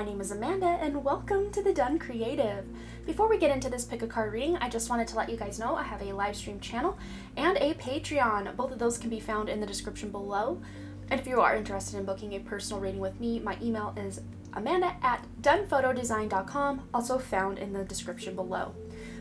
my name is Amanda and welcome to the Dunn Creative. Before we get into this pick a card reading, I just wanted to let you guys know I have a live stream channel and a Patreon. Both of those can be found in the description below. And if you are interested in booking a personal reading with me, my email is amanda@dunnphotodesign.com, also found in the description below.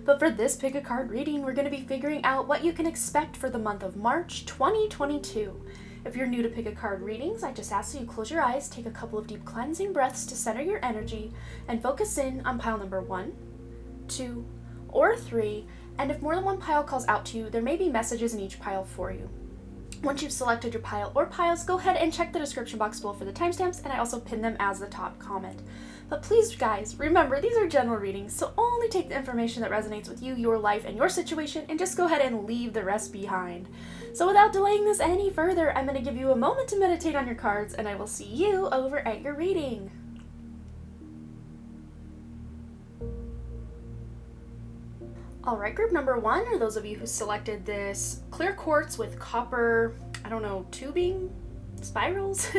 But for this pick a card reading, we're going to be figuring out what you can expect for the month of March 2022. If you're new to pick a card readings, I just ask that you close your eyes, take a couple of deep cleansing breaths to center your energy, and focus in on pile number 1, 2, or 3, and if more than one pile calls out to you, there may be messages in each pile for you. Once you've selected your pile or piles, go ahead and check the description box below for the timestamps, and I also pin them as the top comment. But please, guys, remember, these are general readings, so only take the information that resonates with you, your life, and your situation, and just go ahead and leave the rest behind. So without delaying this any further, I'm going to give you a moment to meditate on your cards, and I will see you over at your reading. Alright, group number 1 are those of you who selected this clear quartz with copper, tubing, spirals.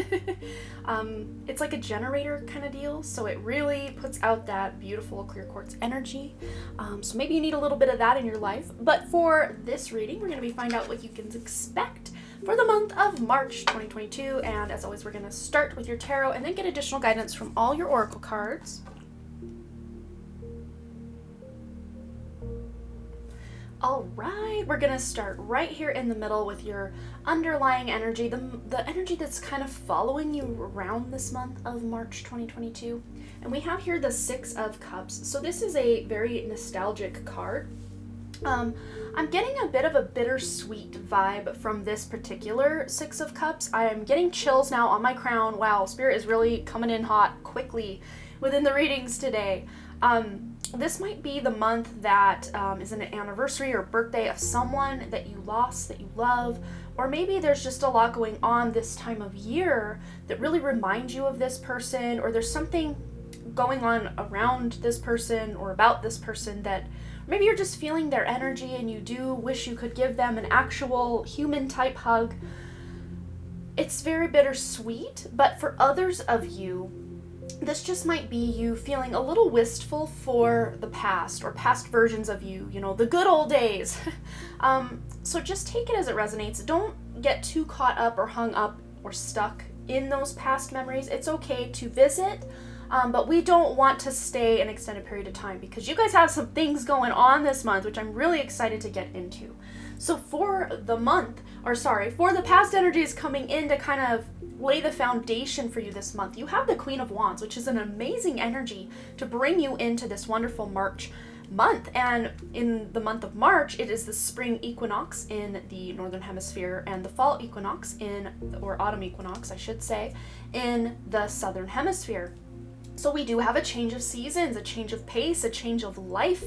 It's like a generator kind of deal, so it really puts out that beautiful clear quartz energy. So maybe you need a little bit of that in your life. But for this reading, we're going to find out what you can expect for the month of March 2022. And as always, we're going to start with your tarot and then get additional guidance from all your oracle cards. Alright, we're going to start right here in the middle with your underlying energy, the energy that's kind of following you around this month of March 2022. And we have here the 6 of Cups. So this is a very nostalgic card. I'm getting a bit of a bittersweet vibe from this particular 6 of Cups. I am getting chills now on my crown. Wow, Spirit is really coming in hot quickly within the readings today. This might be the month that is an anniversary or birthday of someone that you lost, that you love, or maybe there's just a lot going on this time of year that really reminds you of this person, or there's something going on around this person or about this person that maybe you're just feeling their energy and you do wish you could give them an actual human type hug. It's very bittersweet, but for others of you, this just might be you feeling a little wistful for the past or past versions of you, the good old days. So just take it as it resonates. Don't get too caught up or hung up or stuck in those past memories. It's okay to visit, but we don't want to stay an extended period of time because you guys have some things going on this month, which I'm really excited to get into. So for the past energies coming in to kind of lay the foundation for you this month, you have the Queen of Wands, which is an amazing energy to bring you into this wonderful March month. And in the month of March, it is the spring equinox in the northern hemisphere and the fall equinox or autumn equinox, I should say, in the southern hemisphere. So we do have a change of seasons, a change of pace, a change of life,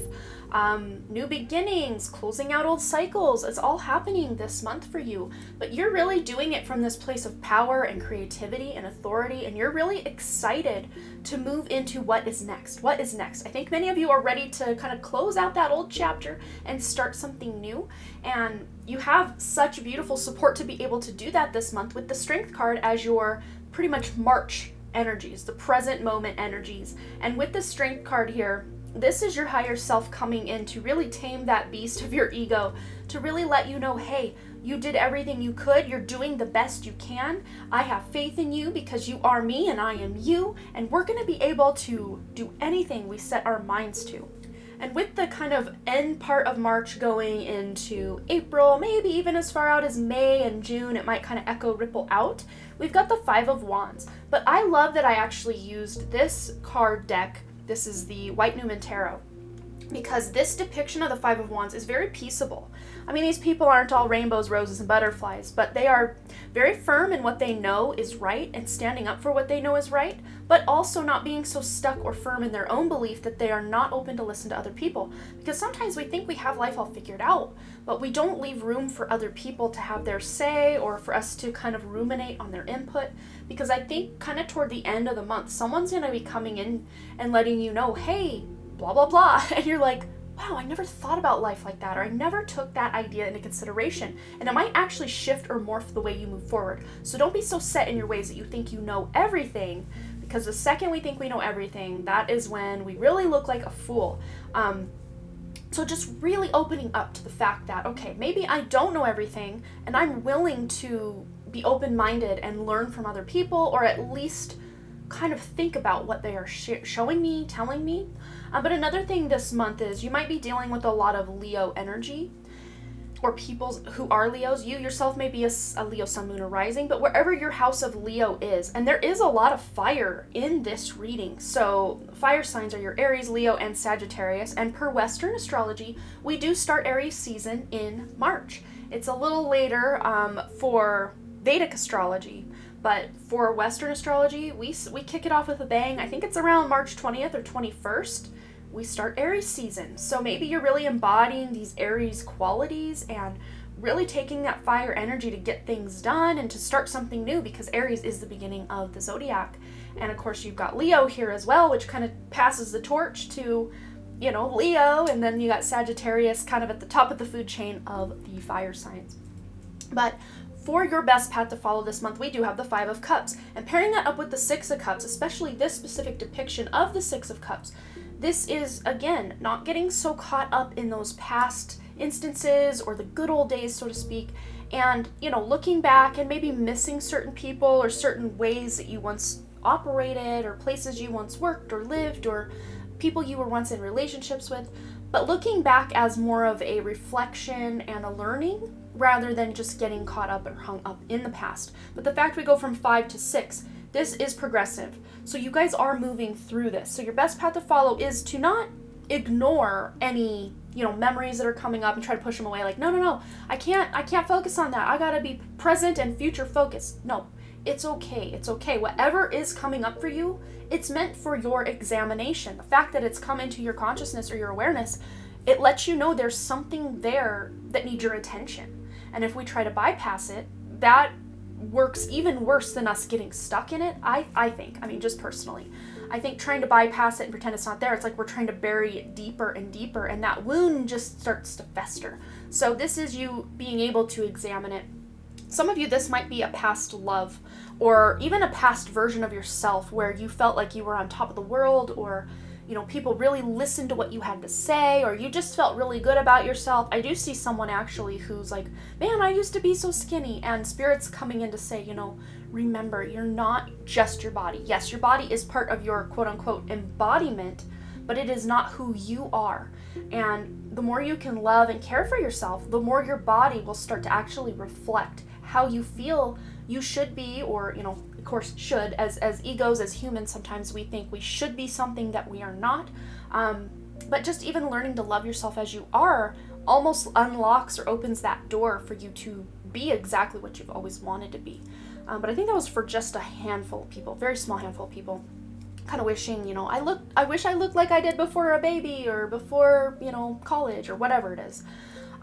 new beginnings, closing out old cycles. It's all happening this month for you, but you're really doing it from this place of power and creativity and authority, and you're really excited to move into what is next. What is next? I think many of you are ready to kind of close out that old chapter and start something new, and you have such beautiful support to be able to do that this month with the Strength card as your pretty much March energies, the present moment energies. And with the Strength card here, this is your higher self coming in to really tame that beast of your ego, to really let you know, hey, you did everything you could, you're doing the best you can, I have faith in you because you are me and I am you, and we're going to be able to do anything we set our minds to. And with the kind of end part of March going into April, maybe even as far out as May and June, it might kind of ripple out. We've got the 5 of Wands. But I love that I actually used this card deck. This is the White Newman Tarot, because this depiction of the 5 of Wands is very peaceable. I mean, these people aren't all rainbows, roses, and butterflies, but they are very firm in what they know is right and standing up for what they know is right, but also not being so stuck or firm in their own belief that they are not open to listen to other people. Because sometimes we think we have life all figured out, but we don't leave room for other people to have their say or for us to kind of ruminate on their input. Because I think kind of toward the end of the month, someone's going to be coming in and letting you know, hey, blah, blah, blah. And you're like, wow, I never thought about life like that, or I never took that idea into consideration. And it might actually shift or morph the way you move forward. So don't be so set in your ways that you think you know everything, because the second we think we know everything, that is when we really look like a fool. So just really opening up to the fact that, okay, maybe I don't know everything, and I'm willing to be open-minded and learn from other people, or at least kind of think about what they are showing me, telling me. But another thing this month is you might be dealing with a lot of Leo energy, or people who are Leos. You yourself may be a Leo sun, moon, or rising, but wherever your house of Leo is, and there is a lot of fire in this reading. So fire signs are your Aries, Leo, and Sagittarius, and per Western astrology, we do start Aries season in March. It's a little later for Vedic astrology, but for Western astrology, we kick it off with a bang. I think it's around March 20th or 21st. We start Aries season. So maybe you're really embodying these Aries qualities and really taking that fire energy to get things done and to start something new, because Aries is the beginning of the zodiac. And of course you've got Leo here as well, which kind of passes the torch to, Leo, and then you got Sagittarius kind of at the top of the food chain of the fire signs. But for your best path to follow this month, we do have the Five of Cups. And pairing that up with the Six of Cups, especially this specific depiction of the Six of Cups, this is, again, not getting so caught up in those past instances or the good old days, so to speak, and, looking back and maybe missing certain people or certain ways that you once operated or places you once worked or lived or people you were once in relationships with, but looking back as more of a reflection and a learning rather than just getting caught up or hung up in the past. But the fact we go from 5 to 6, this is progressive. So you guys are moving through this. So your best path to follow is to not ignore any, memories that are coming up and try to push them away. Like, no, I can't focus on that. I gotta be present and future focused. No, it's okay. It's okay. Whatever is coming up for you, it's meant for your examination. The fact that it's come into your consciousness or your awareness, it lets you know there's something there that needs your attention. And if we try to bypass it, that works even worse than us getting stuck in it, I think. Just personally. I think trying to bypass it and pretend it's not there, it's like we're trying to bury it deeper and deeper, and that wound just starts to fester. So this is you being able to examine it. Some of you, this might be a past love, or even a past version of yourself where you felt like you were on top of the world, or people really listened to what you had to say, or you just felt really good about yourself. I do see someone actually who's like, man, I used to be so skinny, and Spirit's coming in to say, remember, you're not just your body. Yes, your body is part of your quote-unquote embodiment, but it is not who you are. And the more you can love and care for yourself, the more your body will start to actually reflect how you feel you should be, or, of course, should. As egos, as humans, sometimes we think we should be something that we are not. But just even learning to love yourself as you are almost unlocks or opens that door for you to be exactly what you've always wanted to be. But I think that was for just a handful of people, very small handful of people. Kind of wishing, I wish I looked like I did before a baby, or before, college, or whatever it is.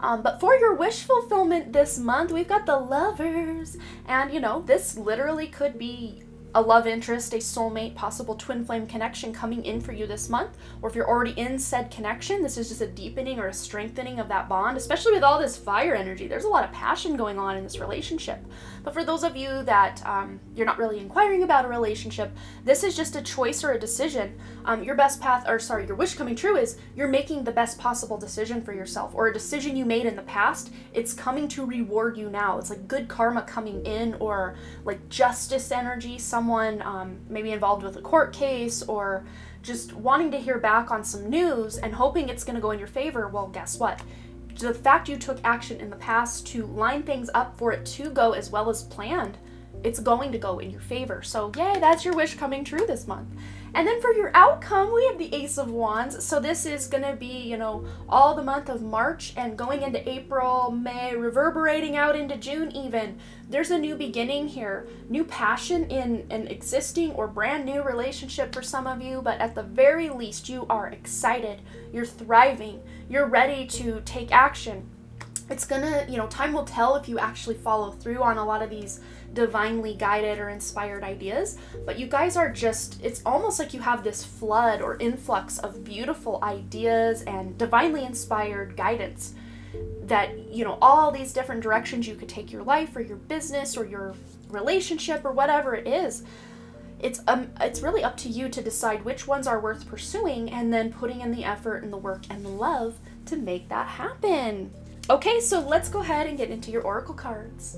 But for your wish fulfillment this month, we've got the Lovers. And, this literally could be a love interest, a soulmate, possible twin flame connection coming in for you this month. Or if you're already in said connection, this is just a deepening or a strengthening of that bond, especially with all this fire energy. There's a lot of passion going on in this relationship. But for those of you that you're not really inquiring about a relationship, this is just a choice or a decision. Your wish coming true is you're making the best possible decision for yourself, or a decision you made in the past. It's coming to reward you now. It's like good karma coming in, or like justice energy, someone maybe involved with a court case, or just wanting to hear back on some news and hoping it's going to go in your favor. Well, guess what? The fact you took action in the past to line things up for it to go as well as planned, it's going to go in your favor. So yay, that's your wish coming true this month. And then for your outcome, we have the Ace of Wands. So this is going to be, all the month of March and going into April, May, reverberating out into June even. There's a new beginning here, new passion in an existing or brand new relationship for some of you, but at the very least, you are excited, you're thriving, you're ready to take action. It's gonna, time will tell if you actually follow through on a lot of these divinely guided or inspired ideas, but you guys are it's almost like you have this flood or influx of beautiful ideas and divinely inspired guidance that, all these different directions you could take your life or your business or your relationship or whatever it is. it's really up to you to decide which ones are worth pursuing and then putting in the effort and the work and the love to make that happen. Okay, so let's go ahead and get into your oracle cards.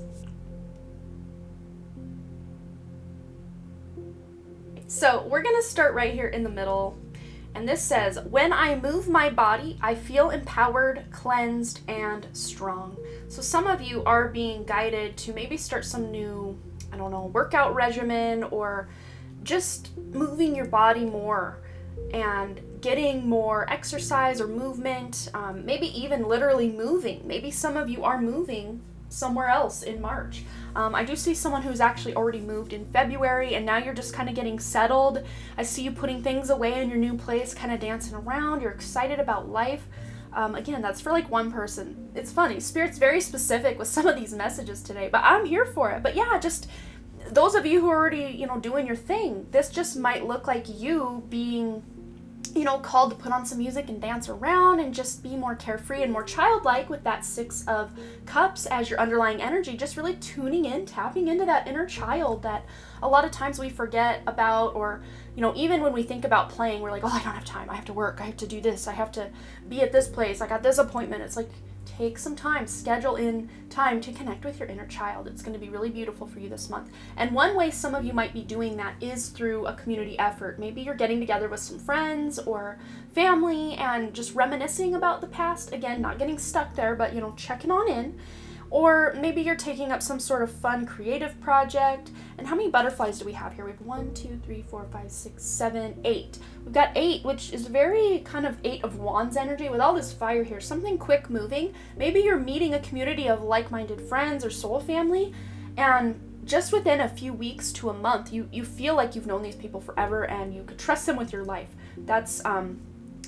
So we're going to start right here in the middle. And this says, when I move my body, I feel empowered, cleansed, and strong. So some of you are being guided to maybe start some new, I don't know, workout regimen, or just moving your body more and getting more exercise or movement, maybe even literally moving. Maybe some of you are moving somewhere else in March. I do see someone who's actually already moved in February, and now you're just kind of getting settled. I see you putting things away in your new place, kind of dancing around. You're excited about life. Again, that's for like one person. It's funny. Spirit's very specific with some of these messages today, but I'm here for it. But yeah, just those of you who are already, doing your thing, this just might look like you being, called to put on some music and dance around and just be more carefree and more childlike with that 6 of Cups as your underlying energy, just really tuning in, tapping into that inner child that a lot of times we forget about, or, even when we think about playing, we're like, oh, I don't have time. I have to work. I have to do this. I have to be at this place. I got this appointment. It's like, take some time, schedule in time to connect with your inner child. It's going to be really beautiful for you this month. And one way some of you might be doing that is through a community effort. Maybe you're getting together with some friends or family and just reminiscing about the past. Again, not getting stuck there, but, checking on in. Or maybe you're taking up some sort of fun creative project. And how many butterflies do we have here? We have 1, 2, 3, 4, 5, 6, 7, 8. We've got 8, which is very kind of 8 of Wands energy with all this fire here. Something quick moving. Maybe you're meeting a community of like-minded friends or soul family, and just within a few weeks to a month, you feel like you've known these people forever and you could trust them with your life. That's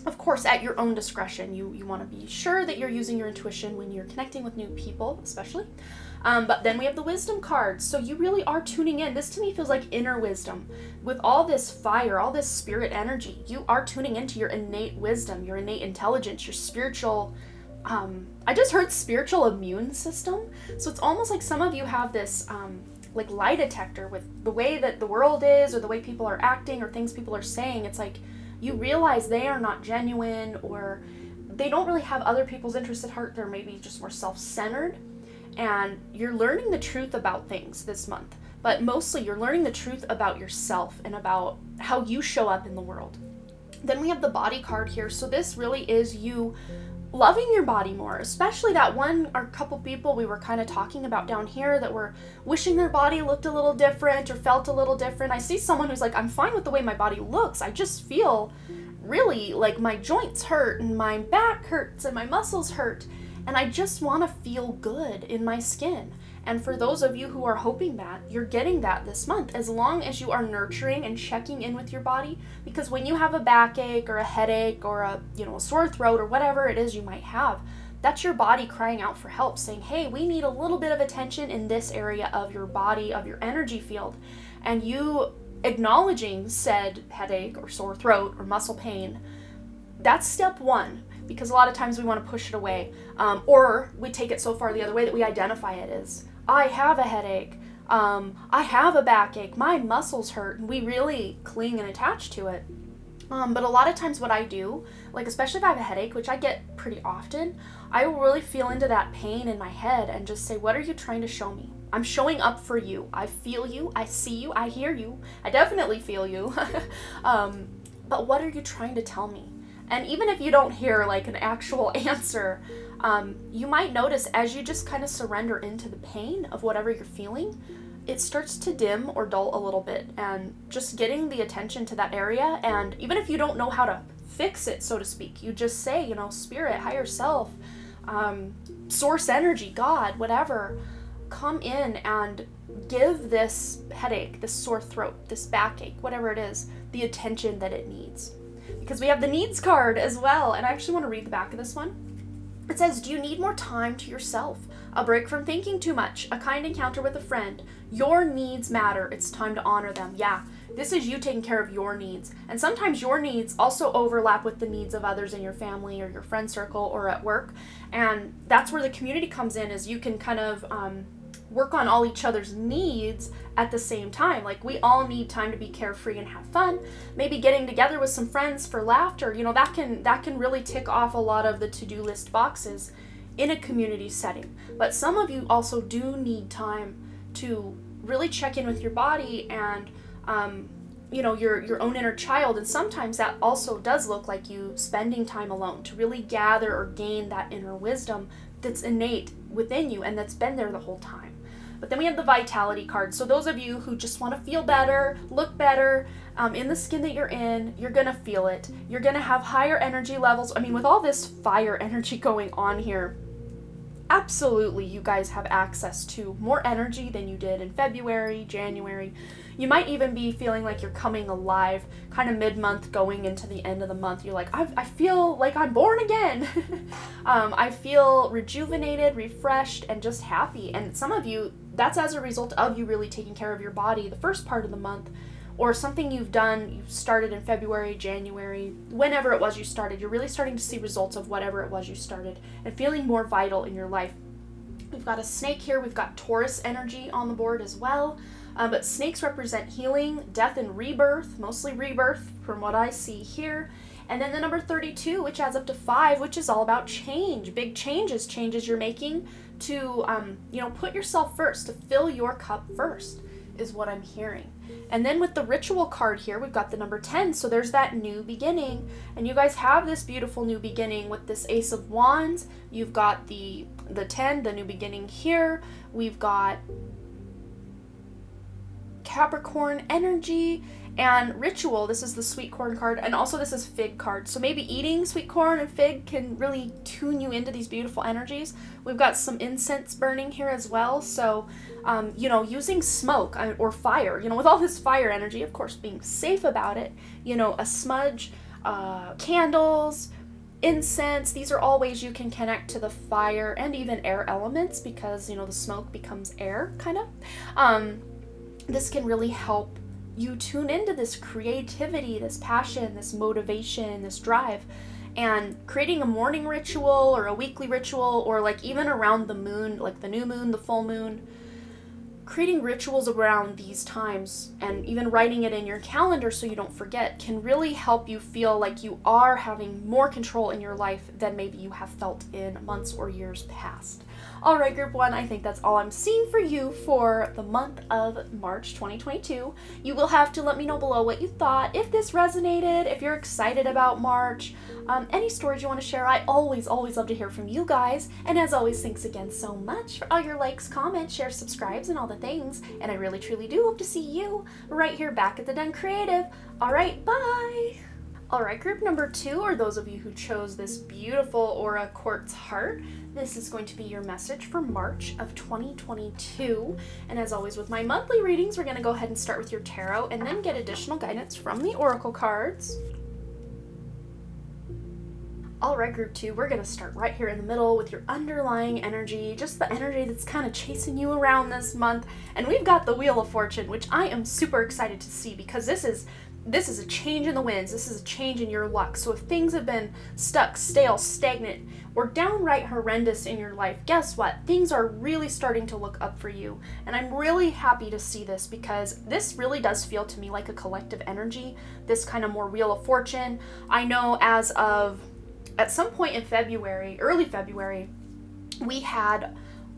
of course, at your own discretion. You want to be sure that you're using your intuition when you're connecting with new people, especially. But then we have the wisdom cards. So you really are tuning in. This to me feels like inner wisdom. With all this fire, all this spirit energy, you are tuning into your innate wisdom, your innate intelligence, your spiritual, I just heard spiritual immune system. So it's almost like some of you have this like lie detector with the way that the world is, or the way people are acting, or things people are saying. It's like, you realize they are not genuine, or they don't really have other people's interests at heart. They're maybe just more self-centered. And you're learning the truth about things this month. But mostly you're learning the truth about yourself and about how you show up in the world. Then we have the body card here. So this really is you loving your body more, especially that one or couple people we were kind of talking about down here that were wishing their body looked a little different or felt a little different. I see someone who's like, I'm fine with the way my body looks. I just feel really like my joints hurt and my back hurts and my muscles hurt. And I just want to feel good in my skin. And for those of you who are hoping that, you're getting that this month, as long as you are nurturing and checking in with your body. Because when you have a backache or a headache or a sore throat or whatever it is you might have, that's your body crying out for help, saying, hey, we need a little bit of attention in this area of your body, of your energy field. And you acknowledging said headache or sore throat or muscle pain, that's step one. Because a lot of times we want to push it away, or we take it so far the other way that we identify it as, I have a headache, I have a backache, my muscles hurt, and we really cling and attach to it. But a lot of times what I do, like especially if I have a headache, which I get pretty often, I will really feel into that pain in my head and just say, what are you trying to show me? I'm showing up for you. I feel you, I see you, I hear you, I definitely feel you. But what are you trying to tell me? And even if you don't hear like an actual answer, you might notice as you just kind of surrender into the pain of whatever you're feeling, it starts to dim or dull a little bit. And just getting the attention to that area, and even if you don't know how to fix it, so to speak, you just say, spirit, higher self, source energy, God, whatever, come in and give this headache, this sore throat, this backache, whatever it is, the attention that it needs. Because we have the needs card as well, and I actually want to read the back of this one. It says, do you need more time to yourself? A break from thinking too much? A kind encounter with a friend? Your needs matter. It's time to honor them. Yeah, this is you taking care of your needs. And sometimes your needs also overlap with the needs of others in your family or your friend circle or at work. And that's where the community comes in, is you can kind of work on all each other's needs at the same time. Like, we all need time to be carefree and have fun. Maybe getting together with some friends for laughter, that can really tick off a lot of the to-do list boxes in a community setting. But some of you also do need time to really check in with your body and your own inner child. And sometimes that also does look like you spending time alone to really gather or gain that inner wisdom that's innate within you and that's been there the whole time. But then we have the vitality card. So those of you who just want to feel better, look better, in the skin that you're in, you're going to feel it. You're going to have higher energy levels. I mean, with all this fire energy going on here, absolutely you guys have access to more energy than you did in February, January. You might even be feeling like you're coming alive kind of mid-month going into the end of the month. You're like, I feel like I'm born again. I feel rejuvenated, refreshed, and just happy. And some of you, that's as a result of you really taking care of your body the first part of the month, or something you started in February, January, whenever it was you started. You're really starting to see results of whatever it was you started and feeling more vital in your life. We've got a snake here. We've got Taurus energy on the board as well. But snakes represent healing, death, and rebirth, mostly rebirth from what I see here. And then the number 32, which adds up to 5, which is all about change, big changes you're making to, put yourself first, to fill your cup first, is what I'm hearing. And then with the ritual card here, we've got the number 10, so there's that new beginning. And you guys have this beautiful new beginning with this Ace of Wands. You've got the 10, the new beginning here. We've got Capricorn energy and ritual. This is the sweet corn card, and also this is fig card. So maybe eating sweet corn and fig can really tune you into these beautiful energies. We've got some incense burning here as well. So, using smoke or fire, with all this fire energy, of course, being safe about it, a smudge, candles, incense, these are all ways you can connect to the fire and even air elements because, the smoke becomes air, kind of. This can really help you tune into this creativity, this passion, this motivation, this drive. And creating a morning ritual or a weekly ritual, or like even around the moon, like the new moon, the full moon, creating rituals around these times and even writing it in your calendar so you don't forget can really help you feel like you are having more control in your life than maybe you have felt in months or years past. All right, group 1, I think that's all I'm seeing for you for the month of March 2022. You will have to let me know below what you thought, if this resonated, if you're excited about March, any stories you want to share. I always love to hear from you guys. And as always, thanks again so much for all your likes, comments, shares, subscribes, and all the things. And I really, truly do hope to see you right here back at the Dunn Creative. All right, bye. All right, group number 2, or those of you who chose this beautiful Aura Quartz Heart, this is going to be your message for March of 2022. And as always with my monthly readings, we're going to go ahead and start with your tarot and then get additional guidance from the oracle cards. All right, group 2, we're going to start right here in the middle with your underlying energy, just the energy that's kind of chasing you around this month. And we've got the Wheel of Fortune, which I am super excited to see because this is a change in the winds. This is a change in your luck. So if things have been stuck, stale, stagnant, or downright horrendous in your life, guess what? Things are really starting to look up for you. And I'm really happy to see this because this really does feel to me like a collective energy, this kind of more Wheel of Fortune. I know at some point in February, early February, we had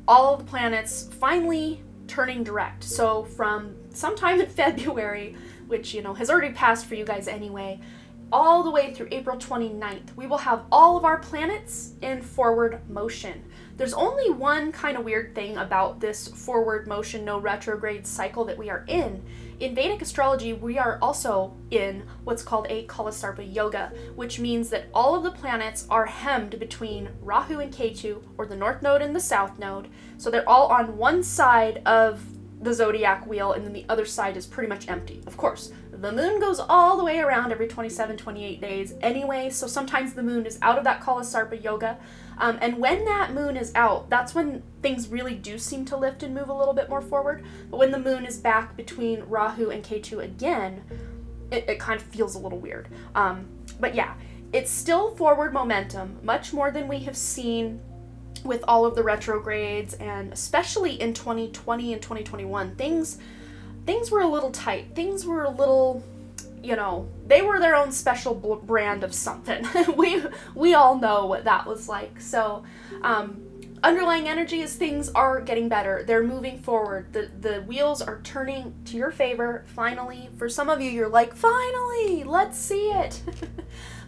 all of the planets finally turning direct. So from sometime in February, which, has already passed for you guys anyway, all the way through April 29th, we will have all of our planets in forward motion. There's only one kind of weird thing about this forward motion, no retrograde cycle that we are in. In Vedic astrology, we are also in what's called a Kalasarpa Yoga, which means that all of the planets are hemmed between Rahu and Ketu, or the North Node and the South Node. So they're all on one side of the zodiac wheel, and then the other side is pretty much empty. Of course, the moon goes all the way around every 27, 28 days anyway, so sometimes the moon is out of that Kalasarpa Yoga. And when that moon is out, that's when things really do seem to lift and move a little bit more forward. But when the moon is back between Rahu and Ketu again, it kind of feels a little weird. But yeah, it's still forward momentum, much more than we have seen with all of the retrogrades, and especially in 2020 and 2021, things were a little tight. Things were a little, they were their own special brand of something. we all know what that was like. So underlying energy is things are getting better. They're moving forward. The wheels are turning to your favor, finally. For some of you, you're like, finally, let's see it.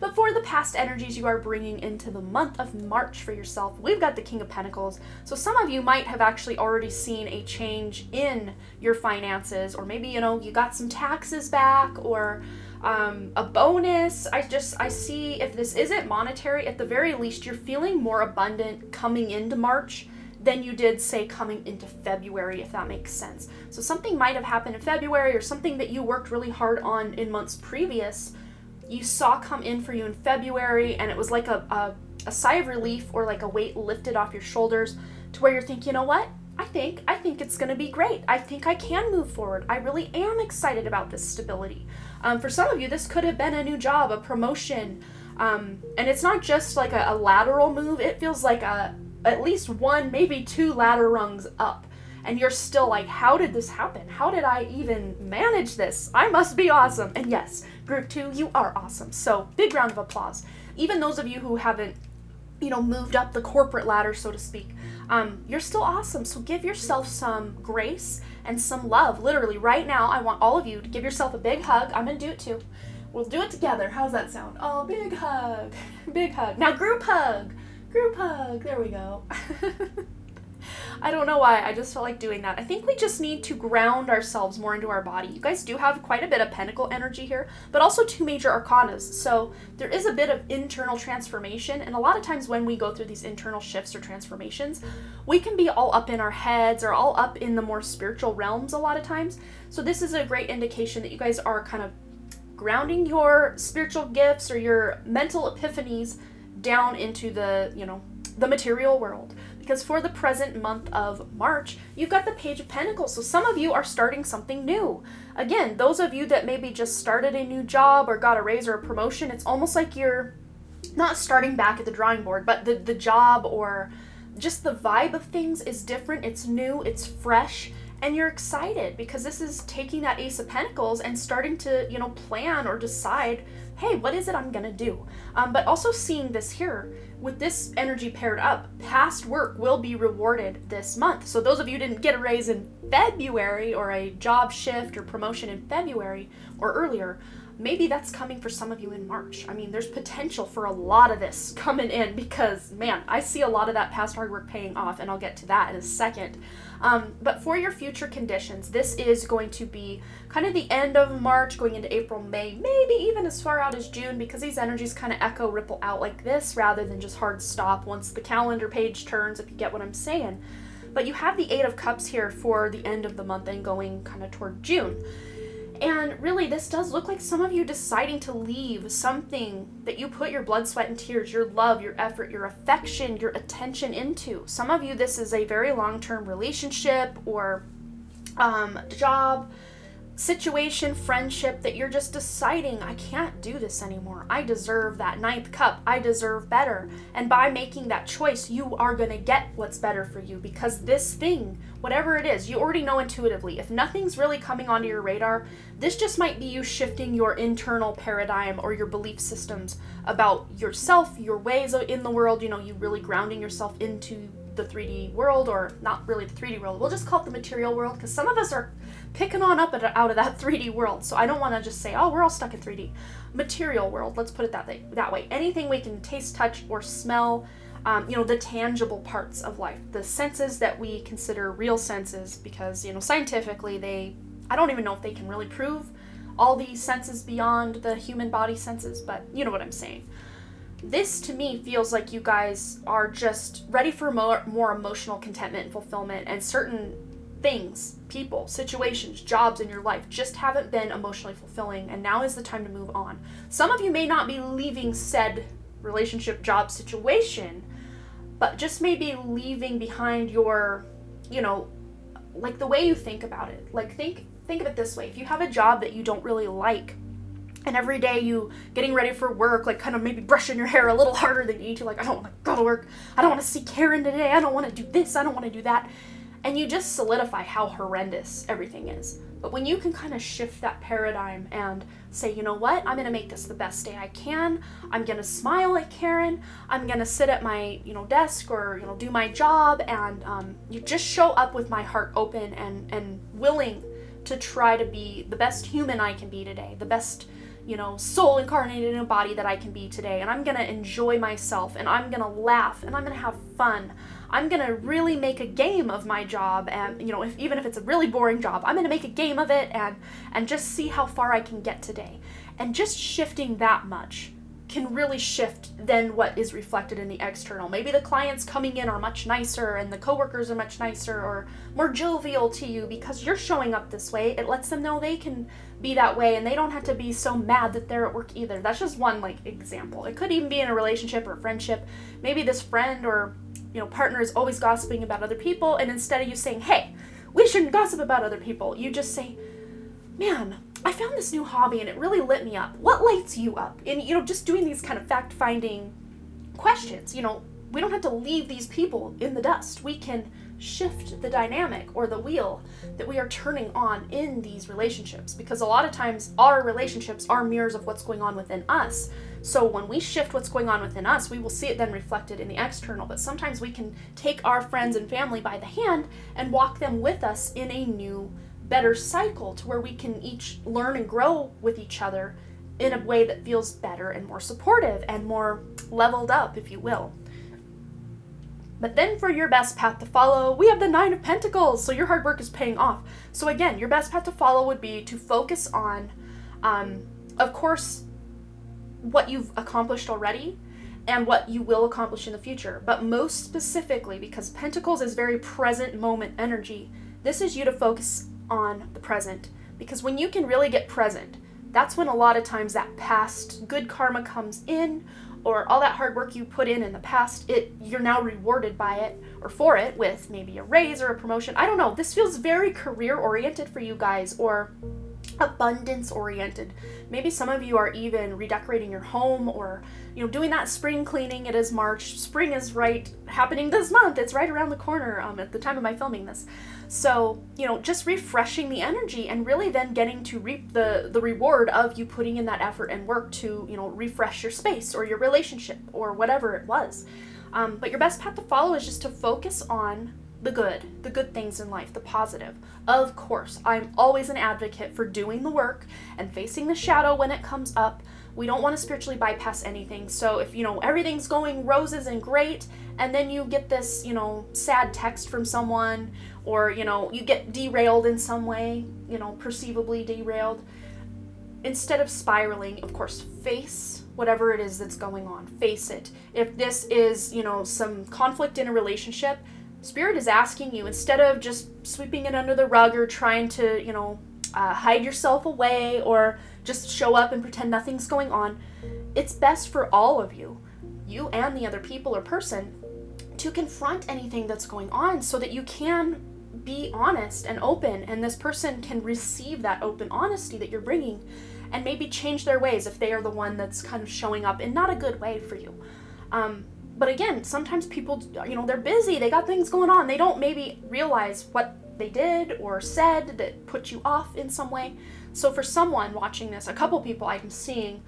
But for the past energies you are bringing into the month of March for yourself, we've got the King of Pentacles. So some of you might have actually already seen a change in your finances, or maybe, you got some taxes back, or a bonus. I see, if this isn't monetary, at the very least, you're feeling more abundant coming into March than you did, say, coming into February, if that makes sense. So something might have happened in February, or something that you worked really hard on in months previous, you saw come in for you in February, and it was like a sigh of relief, or like a weight lifted off your shoulders, to where you're thinking, you know what? I think it's going to be great. I think I can move forward. I really am excited about this stability. For some of you, this could have been a new job, a promotion, and it's not just like a lateral move. It feels like at least one, maybe two ladder rungs up. And you're still like, how did this happen? How did I even manage this? I must be awesome. And yes, group 2, you are awesome. So big round of applause. Even those of you who haven't, moved up the corporate ladder, so to speak, you're still awesome. So give yourself some grace and some love. Literally right now, I want all of you to give yourself a big hug. I'm going to do it too. We'll do it together. How's that sound? Oh, big hug. Big hug. Now group hug. Group hug. There we go. I don't know why, I just felt like doing that. I think we just need to ground ourselves more into our body. You guys do have quite a bit of pentacle energy here, but also 2 major arcanas. So there is a bit of internal transformation, and a lot of times when we go through these internal shifts or transformations, we can be all up in our heads or all up in the more spiritual realms a lot of times. So this is a great indication that you guys are kind of grounding your spiritual gifts or your mental epiphanies down into the, the material world. Because for the present month of March, you've got the Page of Pentacles. So some of you are starting something new. Again, those of you that maybe just started a new job or got a raise or a promotion, it's almost like you're not starting back at the drawing board, but the job or just the vibe of things is different. It's new, it's fresh, and you're excited because this is taking that Ace of Pentacles and starting to, plan or decide, hey, what is it I'm gonna do? But also seeing this here, with this energy paired up, past work will be rewarded this month. So those of you who didn't get a raise in February or a job shift or promotion in February or earlier, maybe that's coming for some of you in March. I mean, there's potential for a lot of this coming in because, man, I see a lot of that past hard work paying off, and I'll get to that in a second. But for your future conditions, this is going to be kind of the end of March, going into April, May, maybe even as far out as June, because these energies kind of echo, ripple out like this rather than just hard stop once the calendar page turns, if you get what I'm saying. But you have the 8 of Cups here for the end of the month and going kind of toward June. And really, this does look like some of you deciding to leave something that you put your blood, sweat, and tears, your love, your effort, your affection, your attention into. Some of you, this is a very long-term relationship or job, situation, friendship that you're just deciding, I can't do this anymore. I deserve that 9th cup. I deserve better. And by making that choice, you are going to get what's better for you, because this thing, whatever it is, you already know intuitively. If nothing's really coming onto your radar, this just might be you shifting your internal paradigm or your belief systems about yourself, your ways in the world, you really grounding yourself into the 3D world, or not really the 3D world. We'll just call it the material world, because some of us are picking on up out of that 3D world. So I don't want to just say, oh, we're all stuck in 3D. Material world, let's put it that way. Anything we can taste, touch, or smell, the tangible parts of life, the senses that we consider real senses, because, scientifically I don't even know if they can really prove all these senses beyond the human body senses, but you know what I'm saying. This, to me, feels like you guys are just ready for more emotional contentment and fulfillment, and certain things, people, situations, jobs in your life just haven't been emotionally fulfilling, and now is the time to move on. Some of you may not be leaving said relationship, job, situation, but just maybe leaving behind your, like the way you think about it. Like think of it this way. If you have a job that you don't really like, and every day you getting ready for work, like kind of maybe brushing your hair a little harder than you need to, like, I don't want to go to work, I don't want to see Karen today, I don't want to do this, I don't want to do that. And you just solidify how horrendous everything is. But when you can kind of shift that paradigm and say, you know what, I'm going to make this the best day I can, I'm going to smile at Karen, I'm going to sit at my, desk or, do my job, and you just show up with my heart open and willing to try to be the best human I can be today, the best soul incarnated in a body that I can be today. And I'm going to enjoy myself, and I'm going to laugh, and I'm going to have fun. I'm going to really make a game of my job. And, even if it's a really boring job, I'm going to make a game of it and just see how far I can get today. And just shifting that much can really shift then what is reflected in the external. Maybe the clients coming in are much nicer, and the coworkers are much nicer or more jovial to you because you're showing up this way. It lets them know they can be that way, and they don't have to be so mad that they're at work either. That's just one example. It could even be in a relationship or a friendship. Maybe this friend or partner is always gossiping about other people, and instead of you saying, hey, we shouldn't gossip about other people, you just say, man, I found this new hobby and it really lit me up. What lights you up? And, just doing these kind of fact-finding questions. We don't have to leave these people in the dust. We can shift the dynamic or the wheel that we are turning on in these relationships, because a lot of times our relationships are mirrors of what's going on within us. So when we shift what's going on within us, we will see it then reflected in the external. But sometimes we can take our friends and family by the hand and walk them with us in a new, better cycle to where we can each learn and grow with each other in a way that feels better and more supportive and more leveled up, if you will. But then for your best path to follow, we have the 9 of Pentacles, so your hard work is paying off. So again, your best path to follow would be to focus on, of course, what you've accomplished already and what you will accomplish in the future. But most specifically, because Pentacles is very present moment energy, this is you to focus on the present. Because when you can really get present, that's when a lot of times that past good karma comes in, or all that hard work you put in the past, you're now rewarded by it or for it with maybe a raise or a promotion. I don't know. This feels very career oriented for you guys, or abundance oriented. Maybe some of you are even redecorating your home, or doing that spring cleaning. It is March. Spring is happening this month. It's right around the corner at the time of my filming this. So, just refreshing the energy and really then getting to reap the reward of you putting in that effort and work to, refresh your space or your relationship or whatever it was. But your best path to follow is just to focus on the good things in life, the positive. Of course, I'm always an advocate for doing the work and facing the shadow when it comes up. We don't want to spiritually bypass anything. So if, everything's going roses and great, and then you get this, sad text from someone, or, you get derailed in some way, perceivably derailed, instead of spiraling, of course, face whatever it is that's going on. Face it. If this is, some conflict in a relationship, Spirit is asking you, instead of just sweeping it under the rug or trying to, hide yourself away or just show up and pretend nothing's going on, it's best for all of you and the other people or person, to confront anything that's going on so that you can be honest and open, and this person can receive that open honesty that you're bringing and maybe change their ways if they are the one that's kind of showing up in not a good way for you. But again, sometimes people, they're busy, they got things going on, they don't maybe realize what they did or said that put you off in some way. So for someone watching this, a couple people I'm seeing,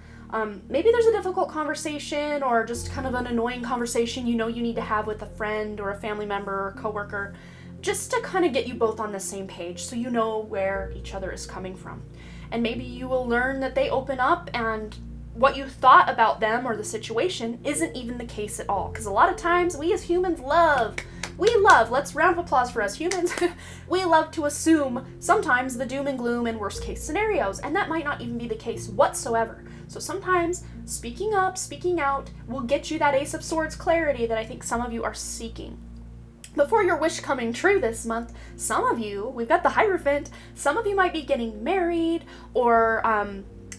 maybe there's a difficult conversation or just kind of an annoying conversation you need to have with a friend or a family member or coworker, just to kind of get you both on the same page so you know where each other is coming from. And maybe you will learn that they open up and what you thought about them or the situation isn't even the case at all. Because a lot of times we as humans love, let's round of applause for us humans, we love to assume sometimes the doom and gloom and worst case scenarios, and that might not even be the case whatsoever. So sometimes speaking up, speaking out will get you that Ace of Swords clarity that I think some of you are seeking. Before your wish coming true this month, some of you, we've got the Hierophant, some of you might be getting married or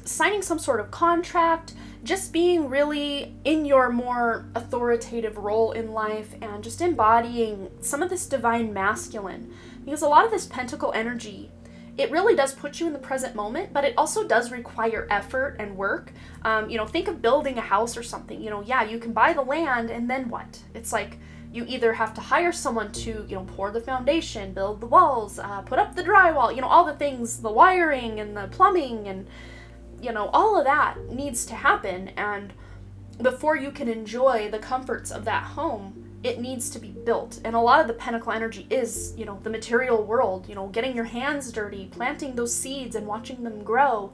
signing some sort of contract, just being really in your more authoritative role in life and just embodying some of this divine masculine. Because a lot of this pentacle energy it really does put you in the present moment, but it also does require effort and work. Think of building a house or something. Yeah, you can buy the land, and then what? It's like you either have to hire someone to, pour the foundation, build the walls, put up the drywall, all the things, the wiring and the plumbing, and, all of that needs to happen. And before you can enjoy the comforts of that home, it needs to be built. And a lot of the Pentacle energy is, the material world, getting your hands dirty, planting those seeds and watching them grow,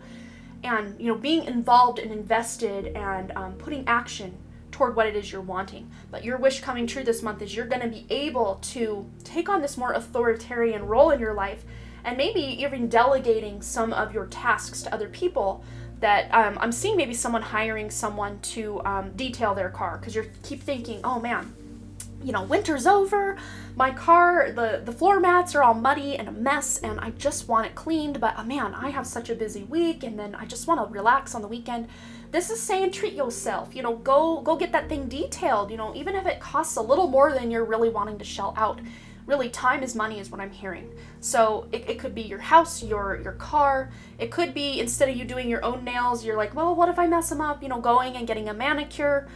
and, being involved and invested, and putting action toward what it is you're wanting. But your wish coming true this month is you're going to be able to take on this more authoritarian role in your life, and maybe even delegating some of your tasks to other people. That I'm seeing maybe someone hiring someone to detail their car, because you keep thinking, oh man, winter's over, my car, the floor mats are all muddy and a mess, and I just want it cleaned, but man, I have such a busy week, and then I just want to relax on the weekend. This is saying treat yourself, go get that thing detailed, even if it costs a little more than you're really wanting to shell out. Really, time is money is what I'm hearing. So it could be your house, your car. It could be, instead of you doing your own nails, you're like, well, what if I mess them up? Going and getting a manicure.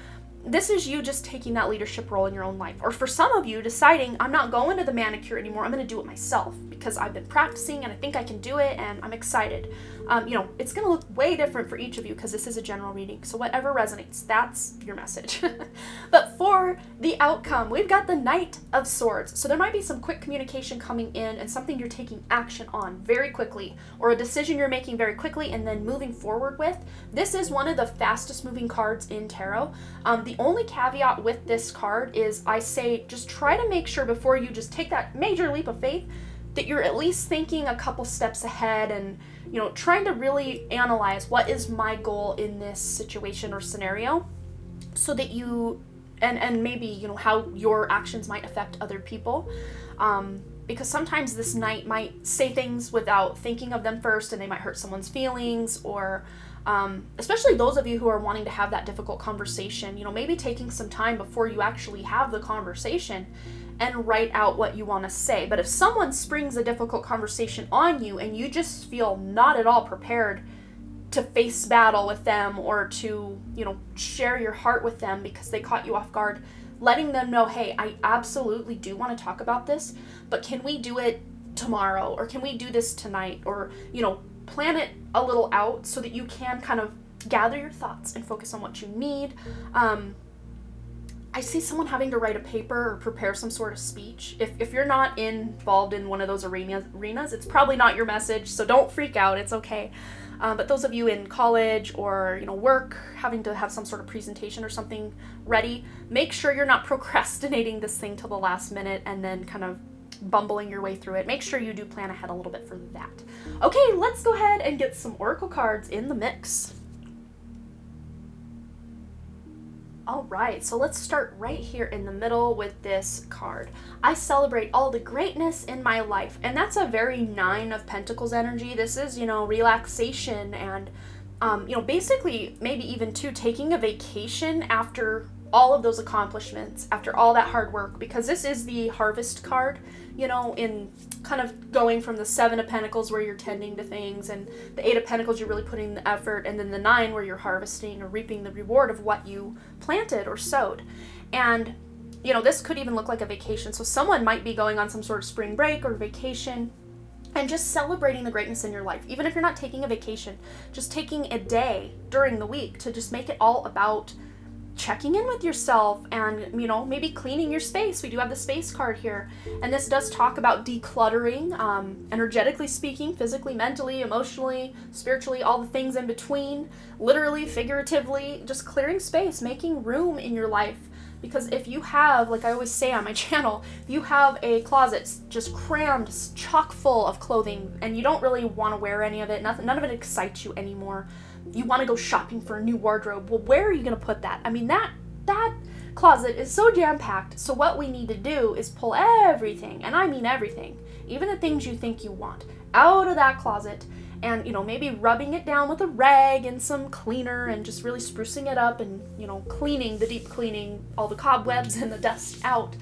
This is you just taking that leadership role in your own life. Or for some of you, deciding, I'm not going to the manicure anymore. I'm going to do it myself because I've been practicing and I think I can do it and I'm excited. It's going to look way different for each of you because this is a general reading. So whatever resonates, that's your message. But for the outcome, we've got the Knight of Swords. So there might be some quick communication coming in and something you're taking action on very quickly, or a decision you're making very quickly and then moving forward with. This is one of the fastest moving cards in tarot. The only caveat with this card is I say just try to make sure before you just take that major leap of faith that you're at least thinking a couple steps ahead and, trying to really analyze what is my goal in this situation or scenario, so that you, and maybe, how your actions might affect other people. Because sometimes this knight might say things without thinking of them first, and they might hurt someone's feelings, or especially those of you who are wanting to have that difficult conversation, maybe taking some time before you actually have the conversation and write out what you want to say. But if someone springs a difficult conversation on you and you just feel not at all prepared to face battle with them, or to, share your heart with them because they caught you off guard, letting them know, hey, I absolutely do want to talk about this, but can we do it tomorrow? Or can we do this tonight? Or, plan it a little out so that you can kind of gather your thoughts and focus on what you need. I see someone having to write a paper or prepare some sort of speech. If you're not involved in one of those arenas, it's probably not your message, so don't freak out, it's okay. But those of you in college or, work, having to have some sort of presentation or something ready, make sure you're not procrastinating this thing till the last minute and then kind of bumbling your way through it. Make sure you do plan ahead a little bit for that. Okay, let's go ahead and get some oracle cards in the mix. All right, so let's start right here in the middle with this card. I celebrate all the greatness in my life. And that's a very 9 of Pentacles energy. This is, relaxation and, basically maybe even taking a vacation after all of those accomplishments, after all that hard work, because this is the harvest card, in kind of going from the 7 of Pentacles where you're tending to things, and the 8 of Pentacles you're really putting the effort, and then the 9 where you're harvesting or reaping the reward of what you planted or sowed. And, this could even look like a vacation. So someone might be going on some sort of spring break or vacation and just celebrating the greatness in your life. Even if you're not taking a vacation, just taking a day during the week to just make it all about checking in with yourself and, maybe cleaning your space. We do have the space card here. And this does talk about decluttering, energetically speaking, physically, mentally, emotionally, spiritually, all the things in between, literally, figuratively, just clearing space, making room in your life. Because if you have, like I always say on my channel, if you have a closet just crammed, chock full of clothing, and you don't really want to wear any of it, none of it excites you anymore, you want to go shopping for a new wardrobe, well, where are you going to put that? I mean, that closet is so jam-packed. So what we need to do is pull everything, and I mean everything, even the things you think you want, out of that closet, and, maybe rubbing it down with a rag and some cleaner and just really sprucing it up and, cleaning, the deep cleaning, all the cobwebs and the dust out.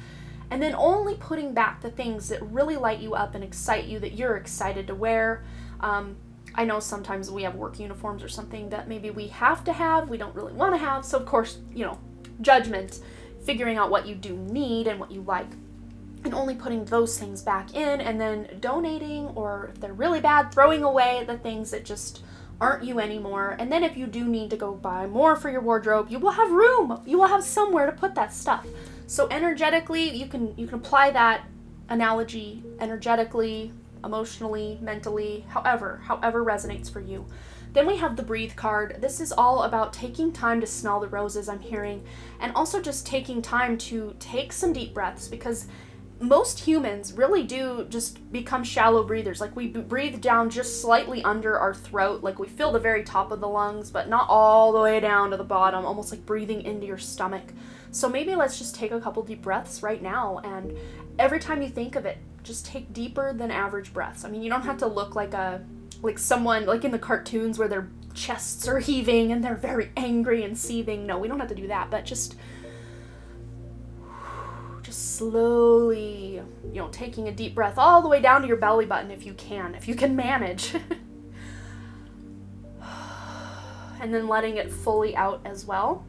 And then only putting back the things that really light you up and excite you, that you're excited to wear. I know sometimes we have work uniforms or something that maybe we have to have, we don't really want to have. So of course, judgment, figuring out what you do need and what you like, and only putting those things back in, and then donating, or if they're really bad, throwing away the things that just aren't you anymore. And then if you do need to go buy more for your wardrobe, you will have room. You will have somewhere to put that stuff. So energetically, you can apply that analogy energetically, emotionally, mentally, however resonates for you. Then we have the breathe card. This is all about taking time to smell the roses, I'm hearing, and also just taking time to take some deep breaths, because most humans really do just become shallow breathers. Like, we breathe down just slightly under our throat, like we feel the very top of the lungs, but not all the way down to the bottom, almost like breathing into your stomach. So maybe let's just take a couple deep breaths right now, and every time you think of it, just take deeper than average breaths. I mean, you don't have to look like someone like in the cartoons where their chests are heaving and they're very angry and seething. No, we don't have to do that, but just slowly, taking a deep breath all the way down to your belly button if you can manage. And then letting it fully out as well.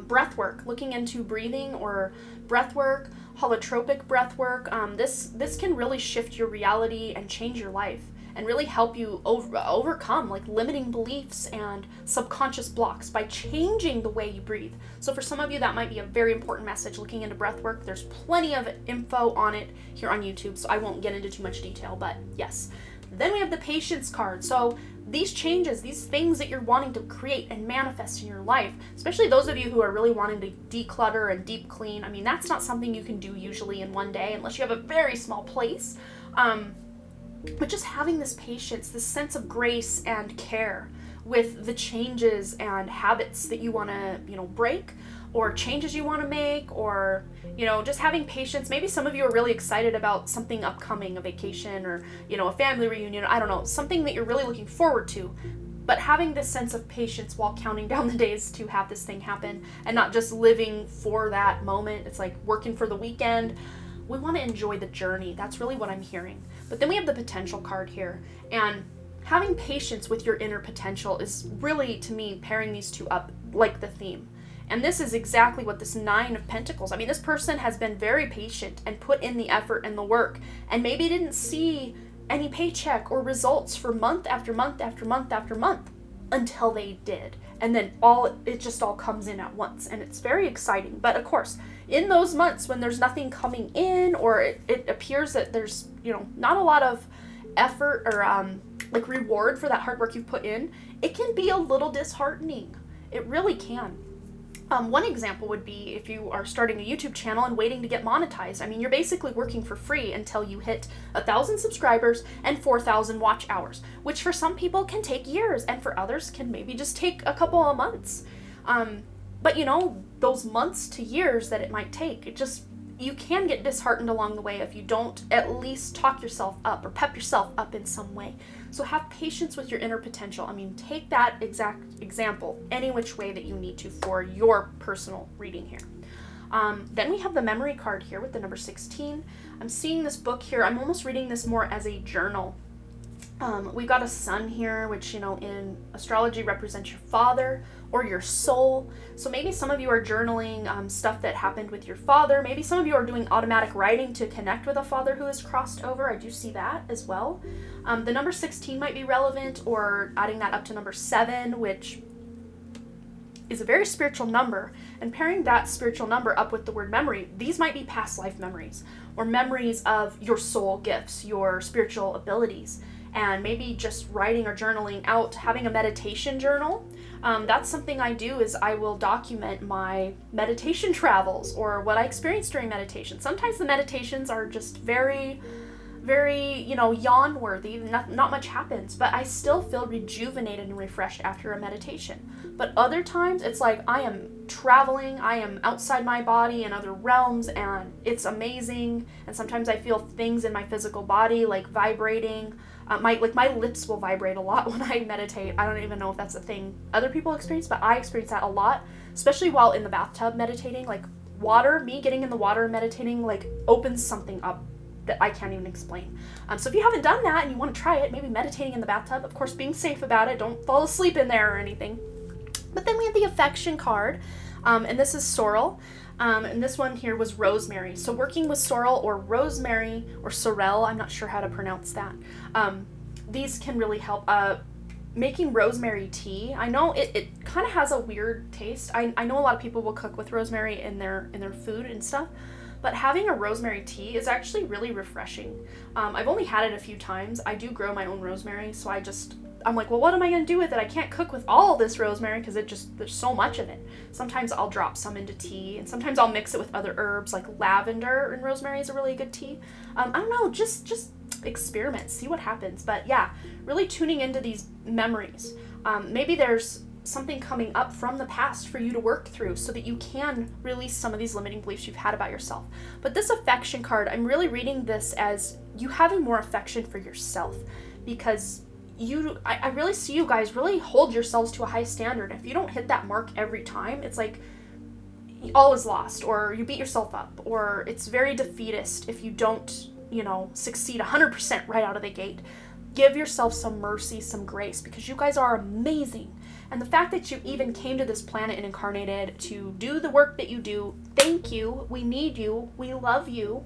Breath work, looking into breathing or breath work, holotropic breath work. This can really shift your reality and change your life, and really help you overcome like limiting beliefs and subconscious blocks by changing the way you breathe. So for some of you, that might be a very important message, looking into breath work. There's plenty of info on it here on YouTube, so I won't get into too much detail, but yes. Then we have the patience card. So these changes, these things that you're wanting to create and manifest in your life, especially those of you who are really wanting to declutter and deep clean, I mean, that's not something you can do usually in one day unless you have a very small place. But just having this patience, this sense of grace and care with the changes and habits that you want to, break, or changes you want to make, or, just having patience. Maybe some of you are really excited about something upcoming, a vacation or, a family reunion, I don't know, something that you're really looking forward to. But having this sense of patience while counting down the days to have this thing happen, and not just living for that moment. It's like working for the weekend. We want to enjoy the journey. That's really what I'm hearing. But then we have the potential card here, and having patience with your inner potential is really, to me, pairing these two up like the theme. And this is exactly what this 9 of Pentacles, I mean, this person has been very patient and put in the effort and the work, and maybe didn't see any paycheck or results for month after month after month after month until they did. And then it just all comes in at once, and it's very exciting. But of course, in those months when there's nothing coming in, or it appears that there's, not a lot of effort or like reward for that hard work you've put in, it can be a little disheartening. It really can. One example would be if you are starting a YouTube channel and waiting to get monetized. I mean, you're basically working for free until you hit 1,000 subscribers and 4,000 watch hours, which for some people can take years, and for others can maybe just take a couple of months. But those months to years that it might take, you can get disheartened along the way if you don't at least talk yourself up or pep yourself up in some way. So have patience with your inner potential. I mean, take that exact example any which way that you need to for your personal reading here. Then we have the memory card here with the number 16. I'm seeing this book here. I'm almost reading this more as a journal. We've got a sun here, which, in astrology represents your father or your soul. So maybe some of you are journaling stuff that happened with your father. Maybe some of you are doing automatic writing to connect with a father who has crossed over. I do see that as well. The number 16 might be relevant, or adding that up to number 7, which is a very spiritual number, and pairing that spiritual number up with the word memory. These might be past life memories, or memories of your soul gifts, your spiritual abilities. And maybe just writing or journaling out, having a meditation journal. That's something I do, is I will document my meditation travels or what I experienced during meditation. Sometimes the meditations are just very, very, yawn worthy. Not much happens, but I still feel rejuvenated and refreshed after a meditation. But other times it's like I am traveling, I am outside my body in other realms, and it's amazing. And sometimes I feel things in my physical body like vibrating. My lips will vibrate a lot when I meditate. I don't even know if that's a thing other people experience, but I experience that a lot, especially while in the bathtub meditating. Like water, me getting in the water and meditating, like, opens something up that I can't even explain. So if you haven't done that and you want to try it, maybe meditating in the bathtub, of course being safe about it, don't fall asleep in there or anything. But then we have the affection card, and this is sorrel, and this one here was rosemary. So working with sorrel or rosemary or sorrel, I'm not sure how to pronounce that, these can really help. Making rosemary tea, I know it kind of has a weird taste. I know a lot of people will cook with rosemary in their food and stuff, but having a rosemary tea is actually really refreshing. I've only had it a few times. I do grow my own rosemary, so I'm like, well, what am I going to do with it? I can't cook with all this rosemary because there's so much of it. Sometimes I'll drop some into tea, and sometimes I'll mix it with other herbs, like lavender and rosemary is a really good tea. I don't know, just experiment, see what happens. But yeah, really tuning into these memories. Maybe there's something coming up from the past for you to work through so that you can release some of these limiting beliefs you've had about yourself. But this affection card, I'm really reading this as you having more affection for yourself, because I really see you guys really hold yourselves to a high standard. If you don't hit that mark every time, it's like all is lost, or you beat yourself up, or it's very defeatist if you don't, succeed 100% right out of the gate. Give yourself some mercy, some grace, because you guys are amazing. And the fact that you even came to this planet and incarnated to do the work that you do, thank you. We need you. We love you.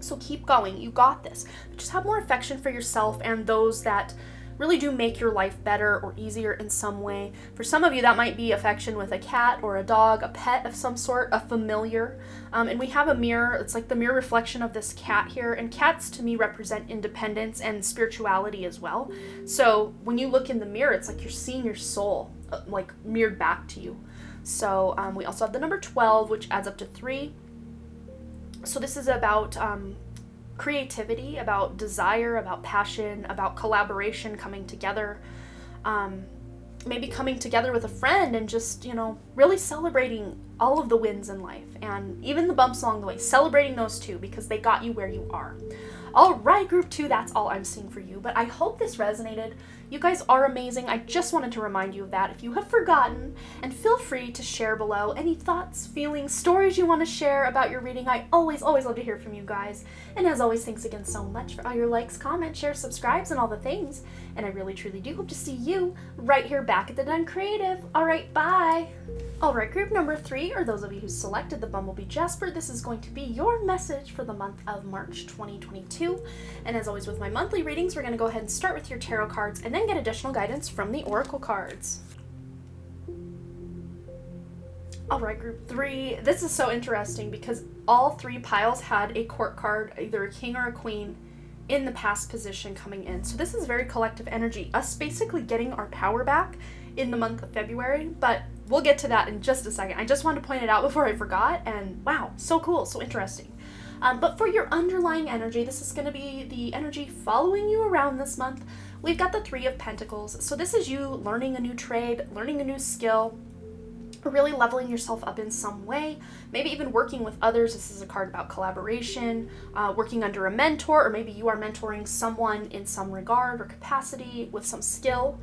So keep going. You got this. Just have more affection for yourself and those that really do make your life better or easier in some way. For some of you, that might be affection with a cat or a dog, a pet of some sort, a familiar. And we have a mirror. It's like the mirror reflection of this cat here. And cats, to me, represent independence and spirituality as well. So when you look in the mirror, it's like you're seeing your soul, like mirrored back to you. So we also have the number 12, which adds up to 3. So this is about creativity, about desire, about passion, about collaboration, coming together, maybe coming together with a friend and just, really celebrating all of the wins in life and even the bumps along the way, celebrating those too, because they got you where you are. All right, group 2, that's all I'm seeing for you, but I hope this resonated. You guys are amazing. I just wanted to remind you of that if you have forgotten, and feel free to share below any thoughts, feelings, stories you want to share about your reading. I always love to hear from you guys. And as always, thanks again so much for all your likes, comments, shares, subscribes, and all the things. And I really, truly do hope to see you right here back at the Dunn Creative. All right, bye. All right, group number 3, or those of you who selected the Bumblebee Jasper, this is going to be your message for the month of March 2022. And as always with my monthly readings, we're going to go ahead and start with your tarot cards and then get additional guidance from the oracle cards. All right, group 3, this is so interesting because all 3 piles had a court card, either a king or a queen, in the past position coming in. So this is very collective energy, us basically getting our power back in the month of February, but we'll get to that in just a second. I just wanted to point it out before I forgot, and wow, so cool, so interesting. But for your underlying energy, this is going to be the energy following you around this month. We've got the 3 of Pentacles. So this is you learning a new trade, learning a new skill, really leveling yourself up in some way, maybe even working with others. This is a card about collaboration, working under a mentor, or maybe you are mentoring someone in some regard or capacity with some skill.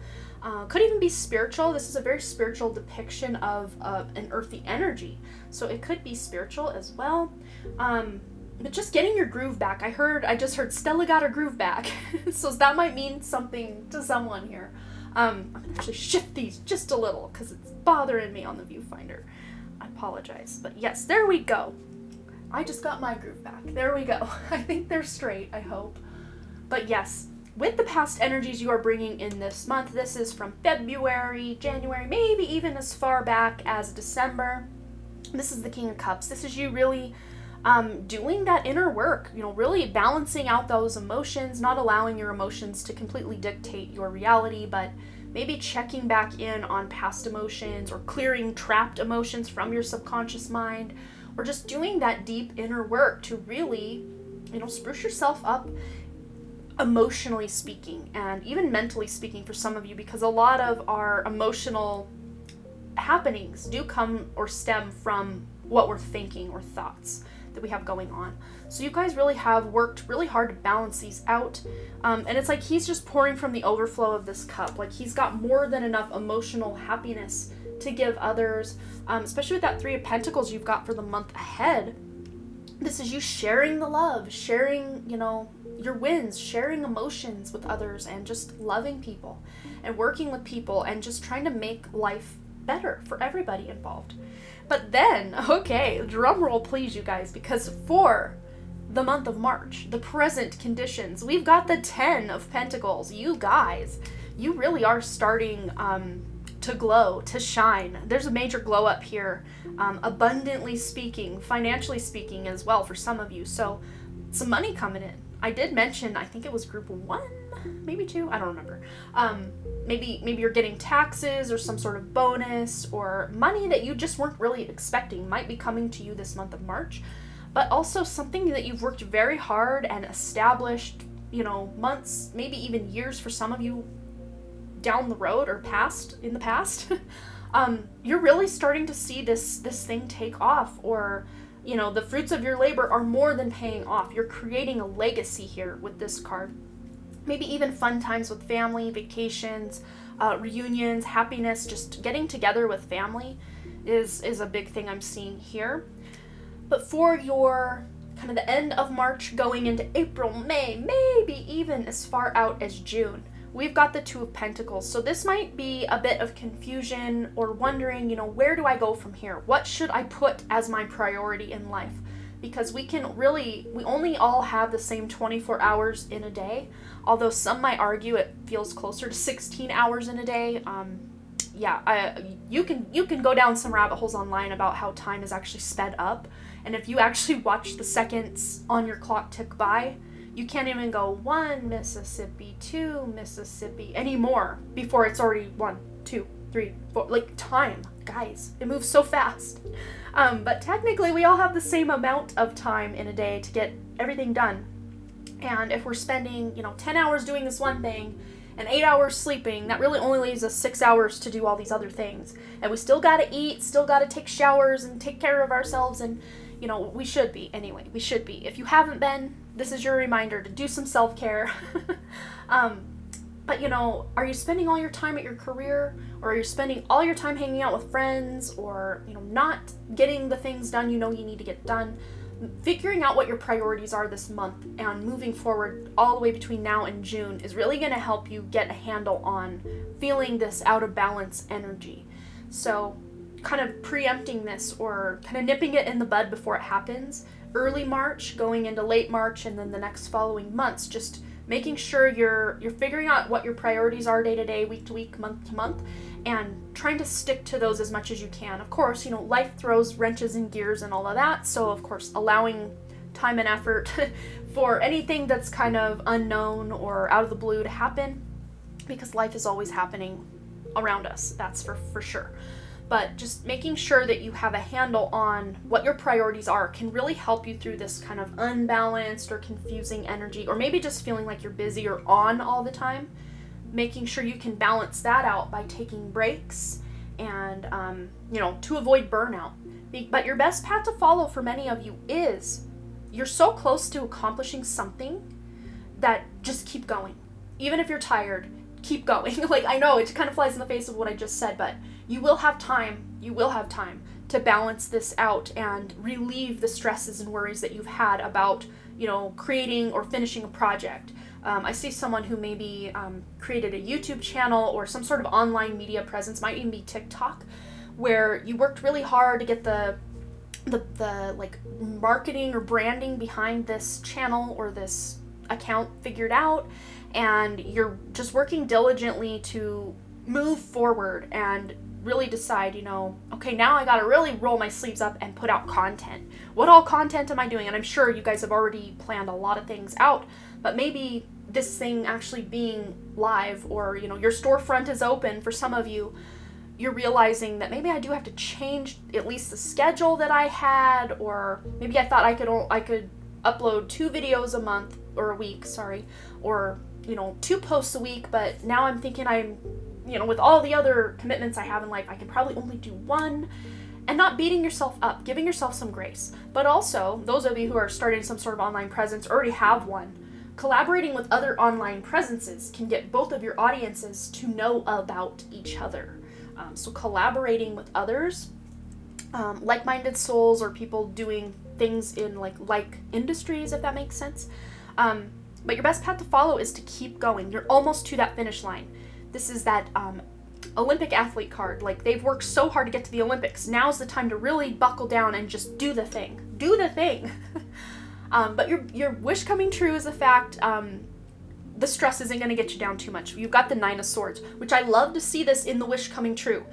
Could even be spiritual. This is a very spiritual depiction of an earthy energy. So it could be spiritual as well. But just getting your groove back. I just heard Stella got her groove back. So that might mean something to someone here. I'm going to actually shift these just a little because it's bothering me on the viewfinder. I apologize. But yes, there we go. I just got my groove back. There we go. I think they're straight, I hope. But yes, with the past energies you are bringing in this month, this is from February, January, maybe even as far back as December. This is the King of Cups. This is you really doing that inner work, really balancing out those emotions, not allowing your emotions to completely dictate your reality, but maybe checking back in on past emotions or clearing trapped emotions from your subconscious mind, or just doing that deep inner work to really, spruce yourself up emotionally speaking and even mentally speaking for some of you, because a lot of our emotional happenings do come or stem from what we're thinking or thoughts that we have going on. So you guys really have worked really hard to balance these out. And it's like he's just pouring from the overflow of this cup. Like he's got more than enough emotional happiness to give others, especially with that Three of Pentacles you've got for the month ahead. This is you sharing the love, sharing, your wins, sharing emotions with others, and just loving people and working with people and just trying to make life better for everybody involved. But then, okay, drum roll please, you guys, because for the month of March, the present conditions, we've got the 10 of Pentacles. You guys, you really are starting to glow, to shine. There's a major glow up here, abundantly speaking, financially speaking as well for some of you. So some money coming in. I did mention, I think it was group 1, maybe 2, I don't remember. Maybe you're getting taxes or some sort of bonus or money that you just weren't really expecting might be coming to you this month of March. But also something that you've worked very hard and established, months, maybe even years for some of you down the road or in the past. You're really starting to see this thing take off, or the fruits of your labor are more than paying off. You're creating a legacy here with this card. Maybe even fun times with family, vacations, reunions, happiness, just getting together with family is a big thing I'm seeing here. But for your kind of the end of March going into April, May, maybe even as far out as June, we've got the Two of Pentacles. So this might be a bit of confusion or wondering, where do I go from here? What should I put as my priority in life? Because we only all have the same 24 hours in a day, although some might argue it feels closer to 16 hours in a day. You can go down some rabbit holes online about how time is actually sped up. And if you actually watch the seconds on your clock tick by, you can't even go 1 Mississippi, 2 Mississippi anymore before it's already 1, 2, 3, 4. Like, time, guys, it moves so fast. But technically we all have the same amount of time in a day to get everything done. And if we're spending, 10 hours doing this one thing and 8 hours sleeping, that really only leaves us 6 hours to do all these other things. And we still gotta eat, still gotta take showers and take care of ourselves, and we should be. Anyway, we should be. If you haven't been, this is your reminder to do some self-care. But are you spending all your time at your career, or are you spending all your time hanging out with friends, or not getting the things done you need to get done? Figuring out what your priorities are this month and moving forward all the way between now and June is really going to help you get a handle on feeling this out of balance energy. So kind of preempting this, or kind of nipping it in the bud before it happens, early March going into late March and then the next following months, just making sure you're figuring out what your priorities are day to day, week to week, month to month, and trying to stick to those as much as you can. Of course, life throws wrenches and gears and all of that, so of course allowing time and effort for anything that's kind of unknown or out of the blue to happen, because life is always happening around us, that's for sure. But just making sure that you have a handle on what your priorities are can really help you through this kind of unbalanced or confusing energy, or maybe just feeling like you're busy or on all the time. Making sure you can balance that out by taking breaks and, to avoid burnout. But your best path to follow for many of you is you're so close to accomplishing something that just keep going. Even if you're tired, keep going. Like, I know it kind of flies in the face of what I just said, but you will have time to balance this out and relieve the stresses and worries that you've had about, creating or finishing a project. I see someone who maybe created a YouTube channel or some sort of online media presence, might even be TikTok, where you worked really hard to get the like marketing or branding behind this channel or this account figured out, and you're just working diligently to move forward and really decide, okay, now I gotta really roll my sleeves up and put out content. What all content am I doing? And I'm sure you guys have already planned a lot of things out, but maybe this thing actually being live, or your storefront is open for some of you, you're realizing that maybe I do have to change at least the schedule that I had, or maybe I thought I could upload 2 videos a month or a week, or 2 posts a week, but now I'm thinking with all the other commitments I have in life, I can probably only do 1. And not beating yourself up, giving yourself some grace. But also, those of you who are starting some sort of online presence, already have one, collaborating with other online presences can get both of your audiences to know about each other. So collaborating with others, like-minded souls, or people doing things in like industries, if that makes sense. But your best path to follow is to keep going. You're almost to that finish line. This is that Olympic athlete card. Like, they've worked so hard to get to the Olympics. Now's the time to really buckle down and just do the thing. Do the thing. But your wish coming true is a fact. The stress isn't going to get you down too much. You've got the 9 of Swords, which I love to see this in the wish coming true.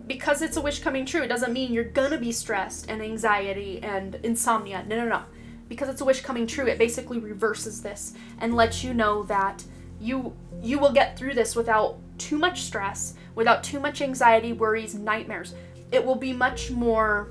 Because it's a wish coming true, it doesn't mean you're going to be stressed and anxiety and insomnia. No. Because it's a wish coming true, it basically reverses this and lets you know that you will get through this without too much stress, without too much anxiety, worries, nightmares. It will be much more,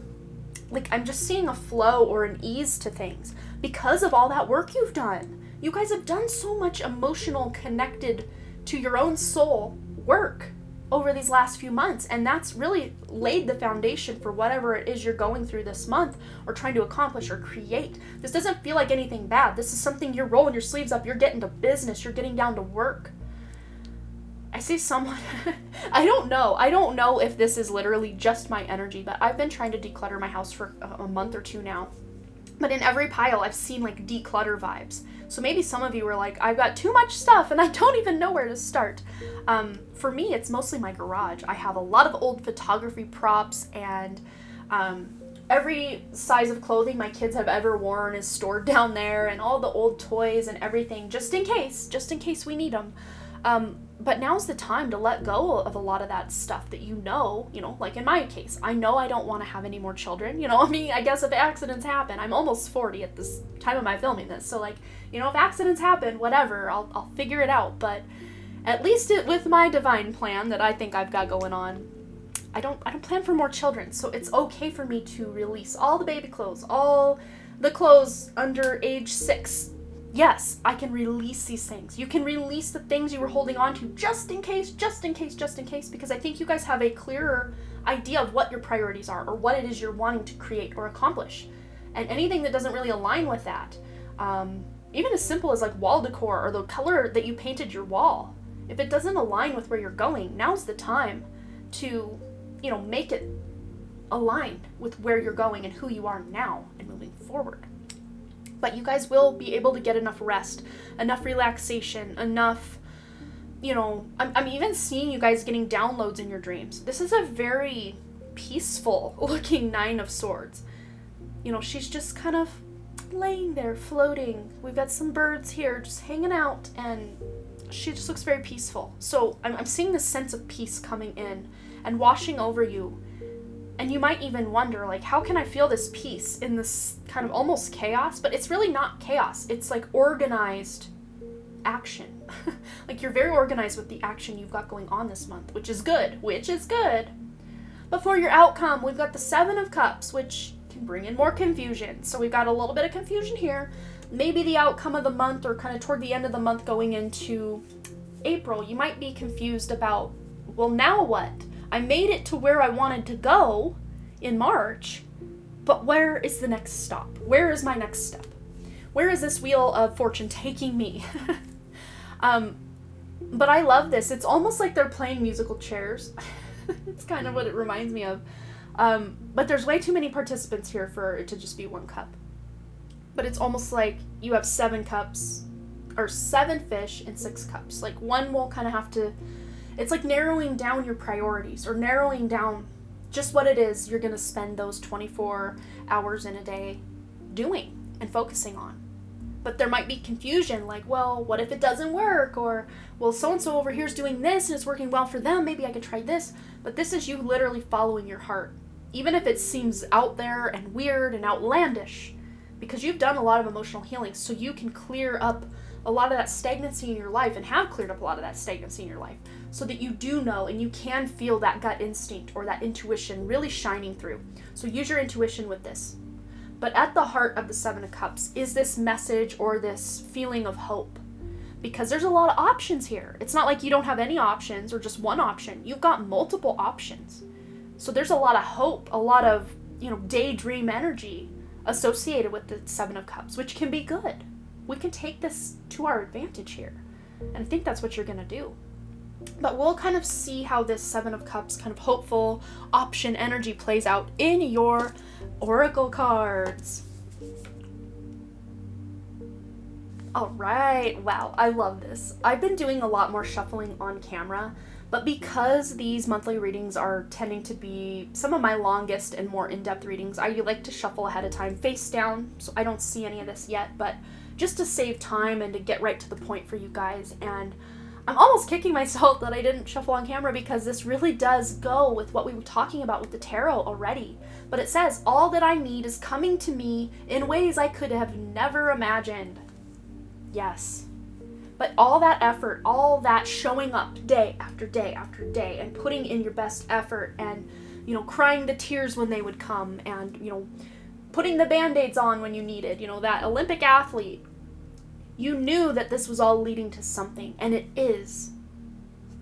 like, I'm just seeing a flow or an ease to things because of all that work you've done. You guys have done so much emotional, connected to your own soul work over these last few months, and that's really laid the foundation for whatever it is you're going through this month or trying to accomplish or create. This doesn't feel like anything bad. This is something you're rolling your sleeves up, you're getting to business, you're getting down to work. I see someone, I don't know if this is literally just my energy, but I've been trying to declutter my house for a month or two now. But in every pile, I've seen like declutter vibes. So maybe some of you are like, I've got too much stuff and I don't even know where to start. For me, it's mostly my garage. I have a lot of old photography props, and every size of clothing my kids have ever worn is stored down there, and all the old toys and everything, just in case we need them. But now's the time to let go of a lot of that stuff that you know, like in my case, I know I don't want to have any more children. I guess if accidents happen, I'm almost 40 at this time of my filming this. So if accidents happen, whatever, I'll figure it out. But at least with my divine plan that I think I've got going on, I don't plan for more children. So it's okay for me to release all the baby clothes, all the clothes under age 6. Yes, I can release these things. You can release the things you were holding on to just in case, because I think you guys have a clearer idea of what your priorities are or what it is you're wanting to create or accomplish. And anything that doesn't really align with that, even as simple as like wall decor or the color that you painted your wall, if it doesn't align with where you're going, now's the time to, make it align with where you're going and who you are now and moving forward. But you guys will be able to get enough rest, enough relaxation, enough, I'm even seeing you guys getting downloads in your dreams. This is a very peaceful looking 9 of Swords. She's just kind of laying there floating. We've got some birds here just hanging out, and she just looks very peaceful. So I'm seeing this sense of peace coming in and washing over you. And you might even wonder, like, how can I feel this peace in this kind of almost chaos? But it's really not chaos. It's like organized action. Like, you're very organized with the action you've got going on this month, which is good. But for your outcome, we've got the 7 of Cups, which can bring in more confusion. So we've got a little bit of confusion here. Maybe the outcome of the month, or kind of toward the end of the month going into April, you might be confused about, well, now what? I made it to where I wanted to go in March, but where is the next stop? Where is my next step? Where is this wheel of fortune taking me? But I love this. It's almost like they're playing musical chairs. It's kind of what it reminds me of. But there's way too many participants here for it to just be one cup. But it's almost like you have 7 cups, or 7 fish and 6 cups. Like, one will kind of have to, it's like narrowing down your priorities, or narrowing down just what it is you're going to spend those 24 hours in a day doing and focusing on. But there might be confusion, like, well, what if it doesn't work? Or, well, so-and-so over here is doing this and it's working well for them. Maybe I could try this. But this is you literally following your heart, even if it seems out there and weird and outlandish, because you've done a lot of emotional healing, so you can clear up a lot of that stagnancy in your life, and have cleared up a lot of that stagnancy in your life, so that you do know and you can feel that gut instinct or that intuition really shining through. So use your intuition with this. But at the heart of the 7 of Cups is this message or this feeling of hope, because there's a lot of options here. It's not like you don't have any options or just one option. You've got multiple options. So there's a lot of hope, a lot of, daydream energy associated with the 7 of Cups, which can be good. We can take this to our advantage here. And I think that's what you're going to do. But we'll kind of see how this Seven of Cups kind of hopeful option energy plays out in your oracle cards. All right, wow, I love this. I've been doing a lot more shuffling on camera, but because these monthly readings are tending to be some of my longest and more in-depth readings, I like to shuffle ahead of time face down, so I don't see any of this yet, but just to save time and to get right to the point for you guys. And I'm almost kicking myself that I didn't shuffle on camera, because this really does go with what we were talking about with the tarot already. But it says, all that I need is coming to me in ways I could have never imagined. Yes. But all that effort, all that showing up day after day after day and putting in your best effort and, crying the tears when they would come and, putting the Band-Aids on when you needed, that Olympic athlete, you knew that this was all leading to something, and it is.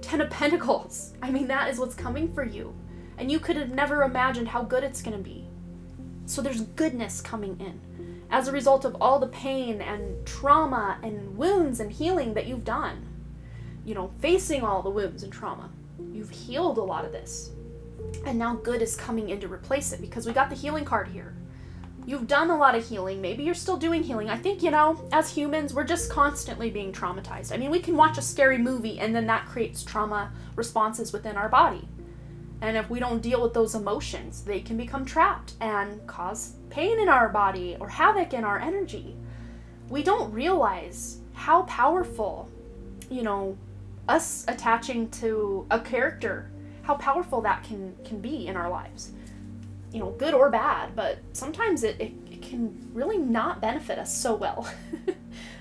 10 of Pentacles. I mean, that is what's coming for you. And you could have never imagined how good it's going to be. So there's goodness coming in as a result of all the pain and trauma and wounds and healing that you've done. Facing all the wounds and trauma. You've healed a lot of this. And now good is coming in to replace it, because we got the healing card here. You've done a lot of healing. Maybe you're still doing healing. I think, as humans, we're just constantly being traumatized. I mean, we can watch a scary movie and then that creates trauma responses within our body. And if we don't deal with those emotions, they can become trapped and cause pain in our body or havoc in our energy. We don't realize how powerful, us attaching to a character, how powerful that can be in our lives. Good or bad, but sometimes it can really not benefit us so well.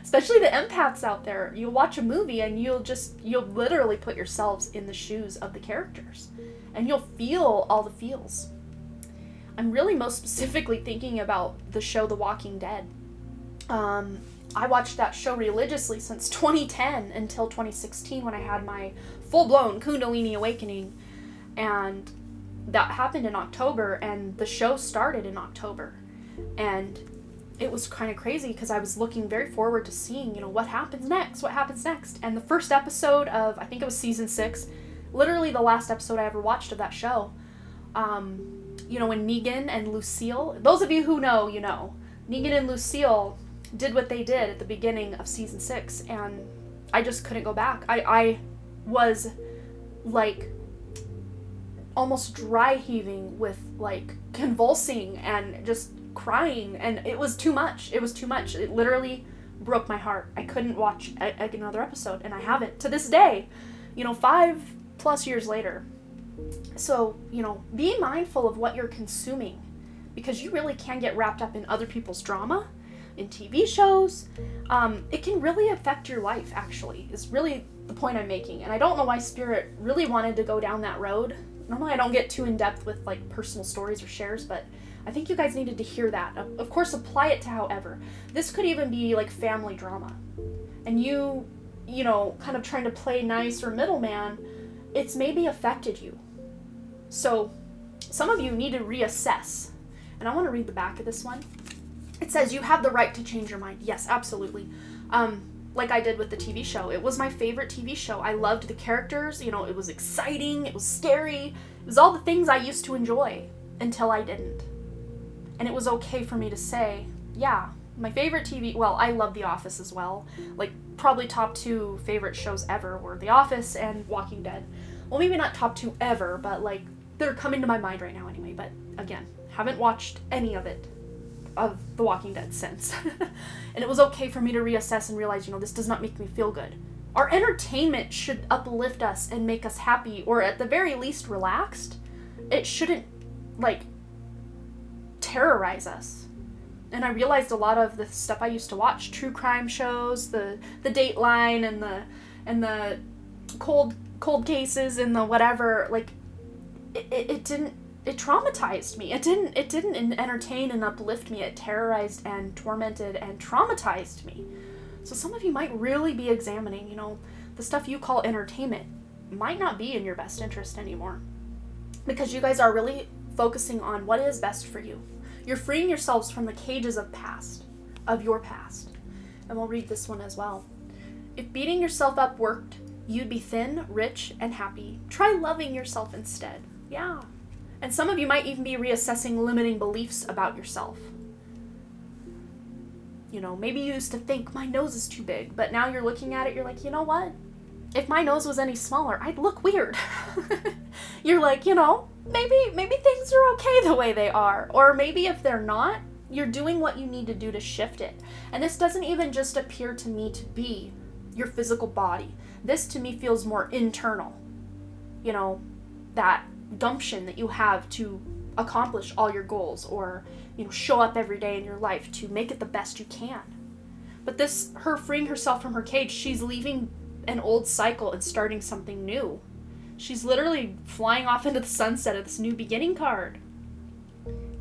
Especially the empaths out there. You'll watch a movie and you'll literally put yourselves in the shoes of the characters. And you'll feel all the feels. I'm really most specifically thinking about the show The Walking Dead. I watched that show religiously since 2010 until 2016 when I had my full-blown Kundalini awakening. And that happened in October, and the show started in October. And it was kind of crazy because I was looking very forward to seeing, what happens next. And the first episode of, I think it was season 6, literally the last episode I ever watched of that show, when Negan and Lucille, those of you who know, Negan and Lucille did what they did at the beginning of season 6, and I just couldn't go back. I was like almost dry heaving with convulsing and just crying, and it was too much. It literally broke my heart. I couldn't watch another episode, and I haven't to this day, 5+ years later. So, be mindful of what you're consuming, because you really can get wrapped up in other people's drama, in TV shows. It can really affect your life, actually, is really the point I'm making. And I don't know why Spirit really wanted to go down that road. Normally I don't get too in-depth with personal stories or shares, but I think you guys needed to hear that. Of course, apply it to however. This could even be family drama. And you kind of trying to play nice or middleman, it's maybe affected you. So some of you need to reassess. And I want to read the back of this one. It says, you have the right to change your mind. Yes, absolutely. Like I did with the TV show. It was my favorite TV show. I loved the characters. It was exciting. It was scary. It was all the things I used to enjoy until I didn't. And it was okay for me to say, yeah, my favorite TV, well, I love The Office as well. Probably top 2 favorite shows ever were The Office and Walking Dead. Well, maybe not top 2 ever, but they're coming to my mind right now anyway. But again, haven't watched any of The Walking Dead since. And it was okay for me to reassess and realize, this does not make me feel good. Our entertainment should uplift us and make us happy, or at the very least relaxed. It shouldn't, terrorize us. And I realized a lot of the stuff I used to watch, true crime shows, the Dateline and the cold cases and the whatever, it traumatized me. It didn't entertain and uplift me. It terrorized and tormented and traumatized me. So some of you might really be examining, the stuff you call entertainment might not be in your best interest anymore, because you guys are really focusing on what is best for you. You're freeing yourselves from the cages of your past. And we'll read this one as well. If beating yourself up worked, you'd be thin, rich, and happy. Try loving yourself instead. Yeah. And some of you might even be reassessing limiting beliefs about yourself. You know, maybe you used to think my nose is too big, but now you're looking at it, you're like, you know what? If my nose was any smaller, I'd look weird. You're like, you know, maybe things are okay the way they are. Or maybe if they're not, you're doing what you need to do to shift it. And this doesn't even just appear to me to be your physical body. This to me feels more internal. You know, that gumption that you have to accomplish all your goals, or, you know, show up every day in your life to make it the best you can. But this, her freeing herself from her cage, she's leaving an old cycle and starting something new. She's literally flying off into the sunset of this new beginning card.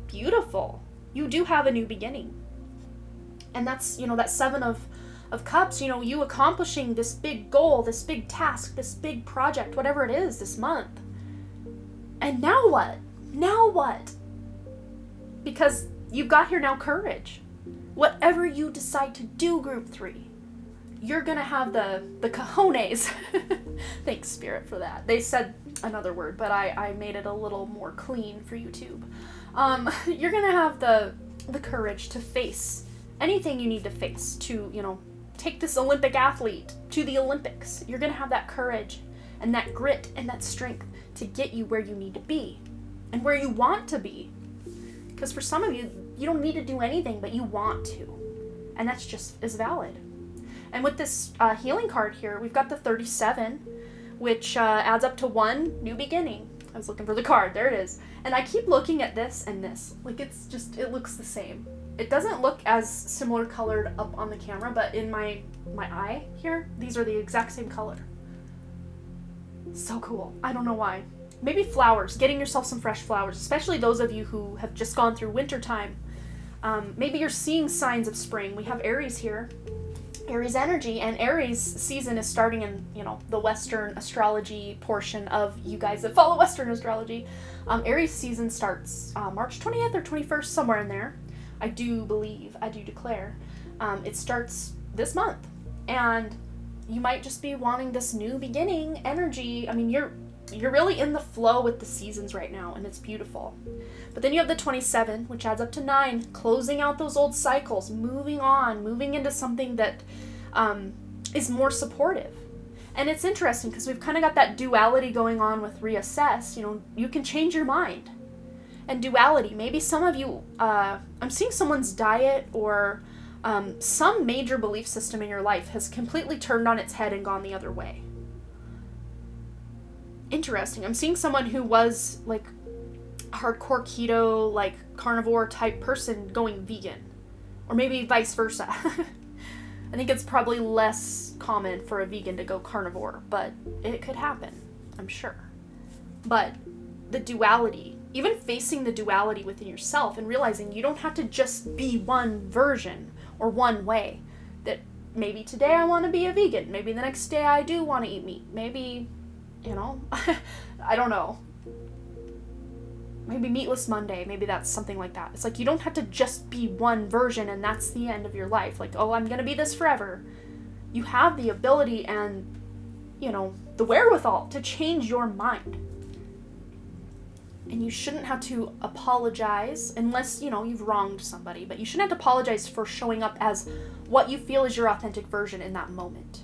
Beautiful. You do have a new beginning. And that's, you know, that Seven of Cups, you know, you accomplishing this big goal, this big task, this big project, whatever it is this month. And now what? Now what? Because you've got here now courage. Whatever you decide to do, group 3, you're going to have the cojones. Thanks, Spirit, for that. They said another word, but I made it a little more clean for YouTube. You're going to have the courage to face anything you need to face to, you know, take this Olympic athlete to the Olympics. You're going to have that courage and that grit and that strength to get you where you need to be and where you want to be. Because for some of you, you don't need to do anything, but you want to. And that's just as valid. And with this healing card here, we've got the 37, which adds up to 1 new beginning. I was looking for the card. There it is. And I keep looking at this and this. Like, it's just, it looks the same. It doesn't look as similar colored up on the camera, but in my eye here, these are the exact same color. So cool. I don't know why. Maybe flowers, getting yourself some fresh flowers, especially those of you who have just gone through winter time. Maybe you're seeing signs of spring. We have Aries here, Aries energy, and Aries season is starting in, you know, the Western astrology portion of you guys that follow Western astrology. Aries season starts March 20th or 21st, somewhere in there. I do declare. It starts this month, and you might just be wanting this new beginning energy. I mean, you're really in the flow with the seasons right now, and it's beautiful. But then you have the 27, which adds up to 9, closing out those old cycles, moving on, moving into something that is more supportive. And it's interesting because we've kind of got that duality going on with reassess. You know, you can change your mind. And duality, maybe some of you, I'm seeing someone's diet or some major belief system in your life has completely turned on its head and gone the other way. Interesting. I'm seeing someone who was like hardcore keto, like carnivore type person going vegan, or maybe vice versa. I think it's probably less common for a vegan to go carnivore, but it could happen, I'm sure. But the duality, even facing the duality within yourself and realizing you don't have to just be one version or one way. That maybe today I want to be a vegan, maybe the next day I do want to eat meat, maybe, you know, I don't know. Maybe Meatless Monday, maybe that's something like that. It's like you don't have to just be one version and that's the end of your life. Like, oh, I'm going to be this forever. You have the ability and, you know, the wherewithal to change your mind. And you shouldn't have to apologize unless, you know, you've wronged somebody. But you shouldn't have to apologize for showing up as what you feel is your authentic version in that moment.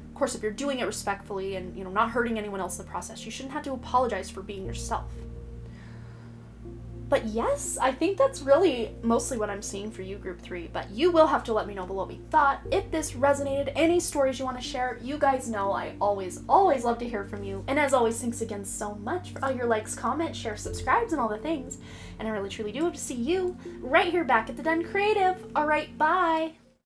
Of course, if you're doing it respectfully and, you know, not hurting anyone else in the process, you shouldn't have to apologize for being yourself. But yes, I think that's really mostly what I'm seeing for you, Group 3. But you will have to let me know below what you thought. If this resonated, any stories you want to share, you guys know I always love to hear from you. And as always, thanks again so much for all your likes, comments, shares, subscribes, and all the things. And I really, truly do hope to see you right here back at the Dunn Creative. All right, bye.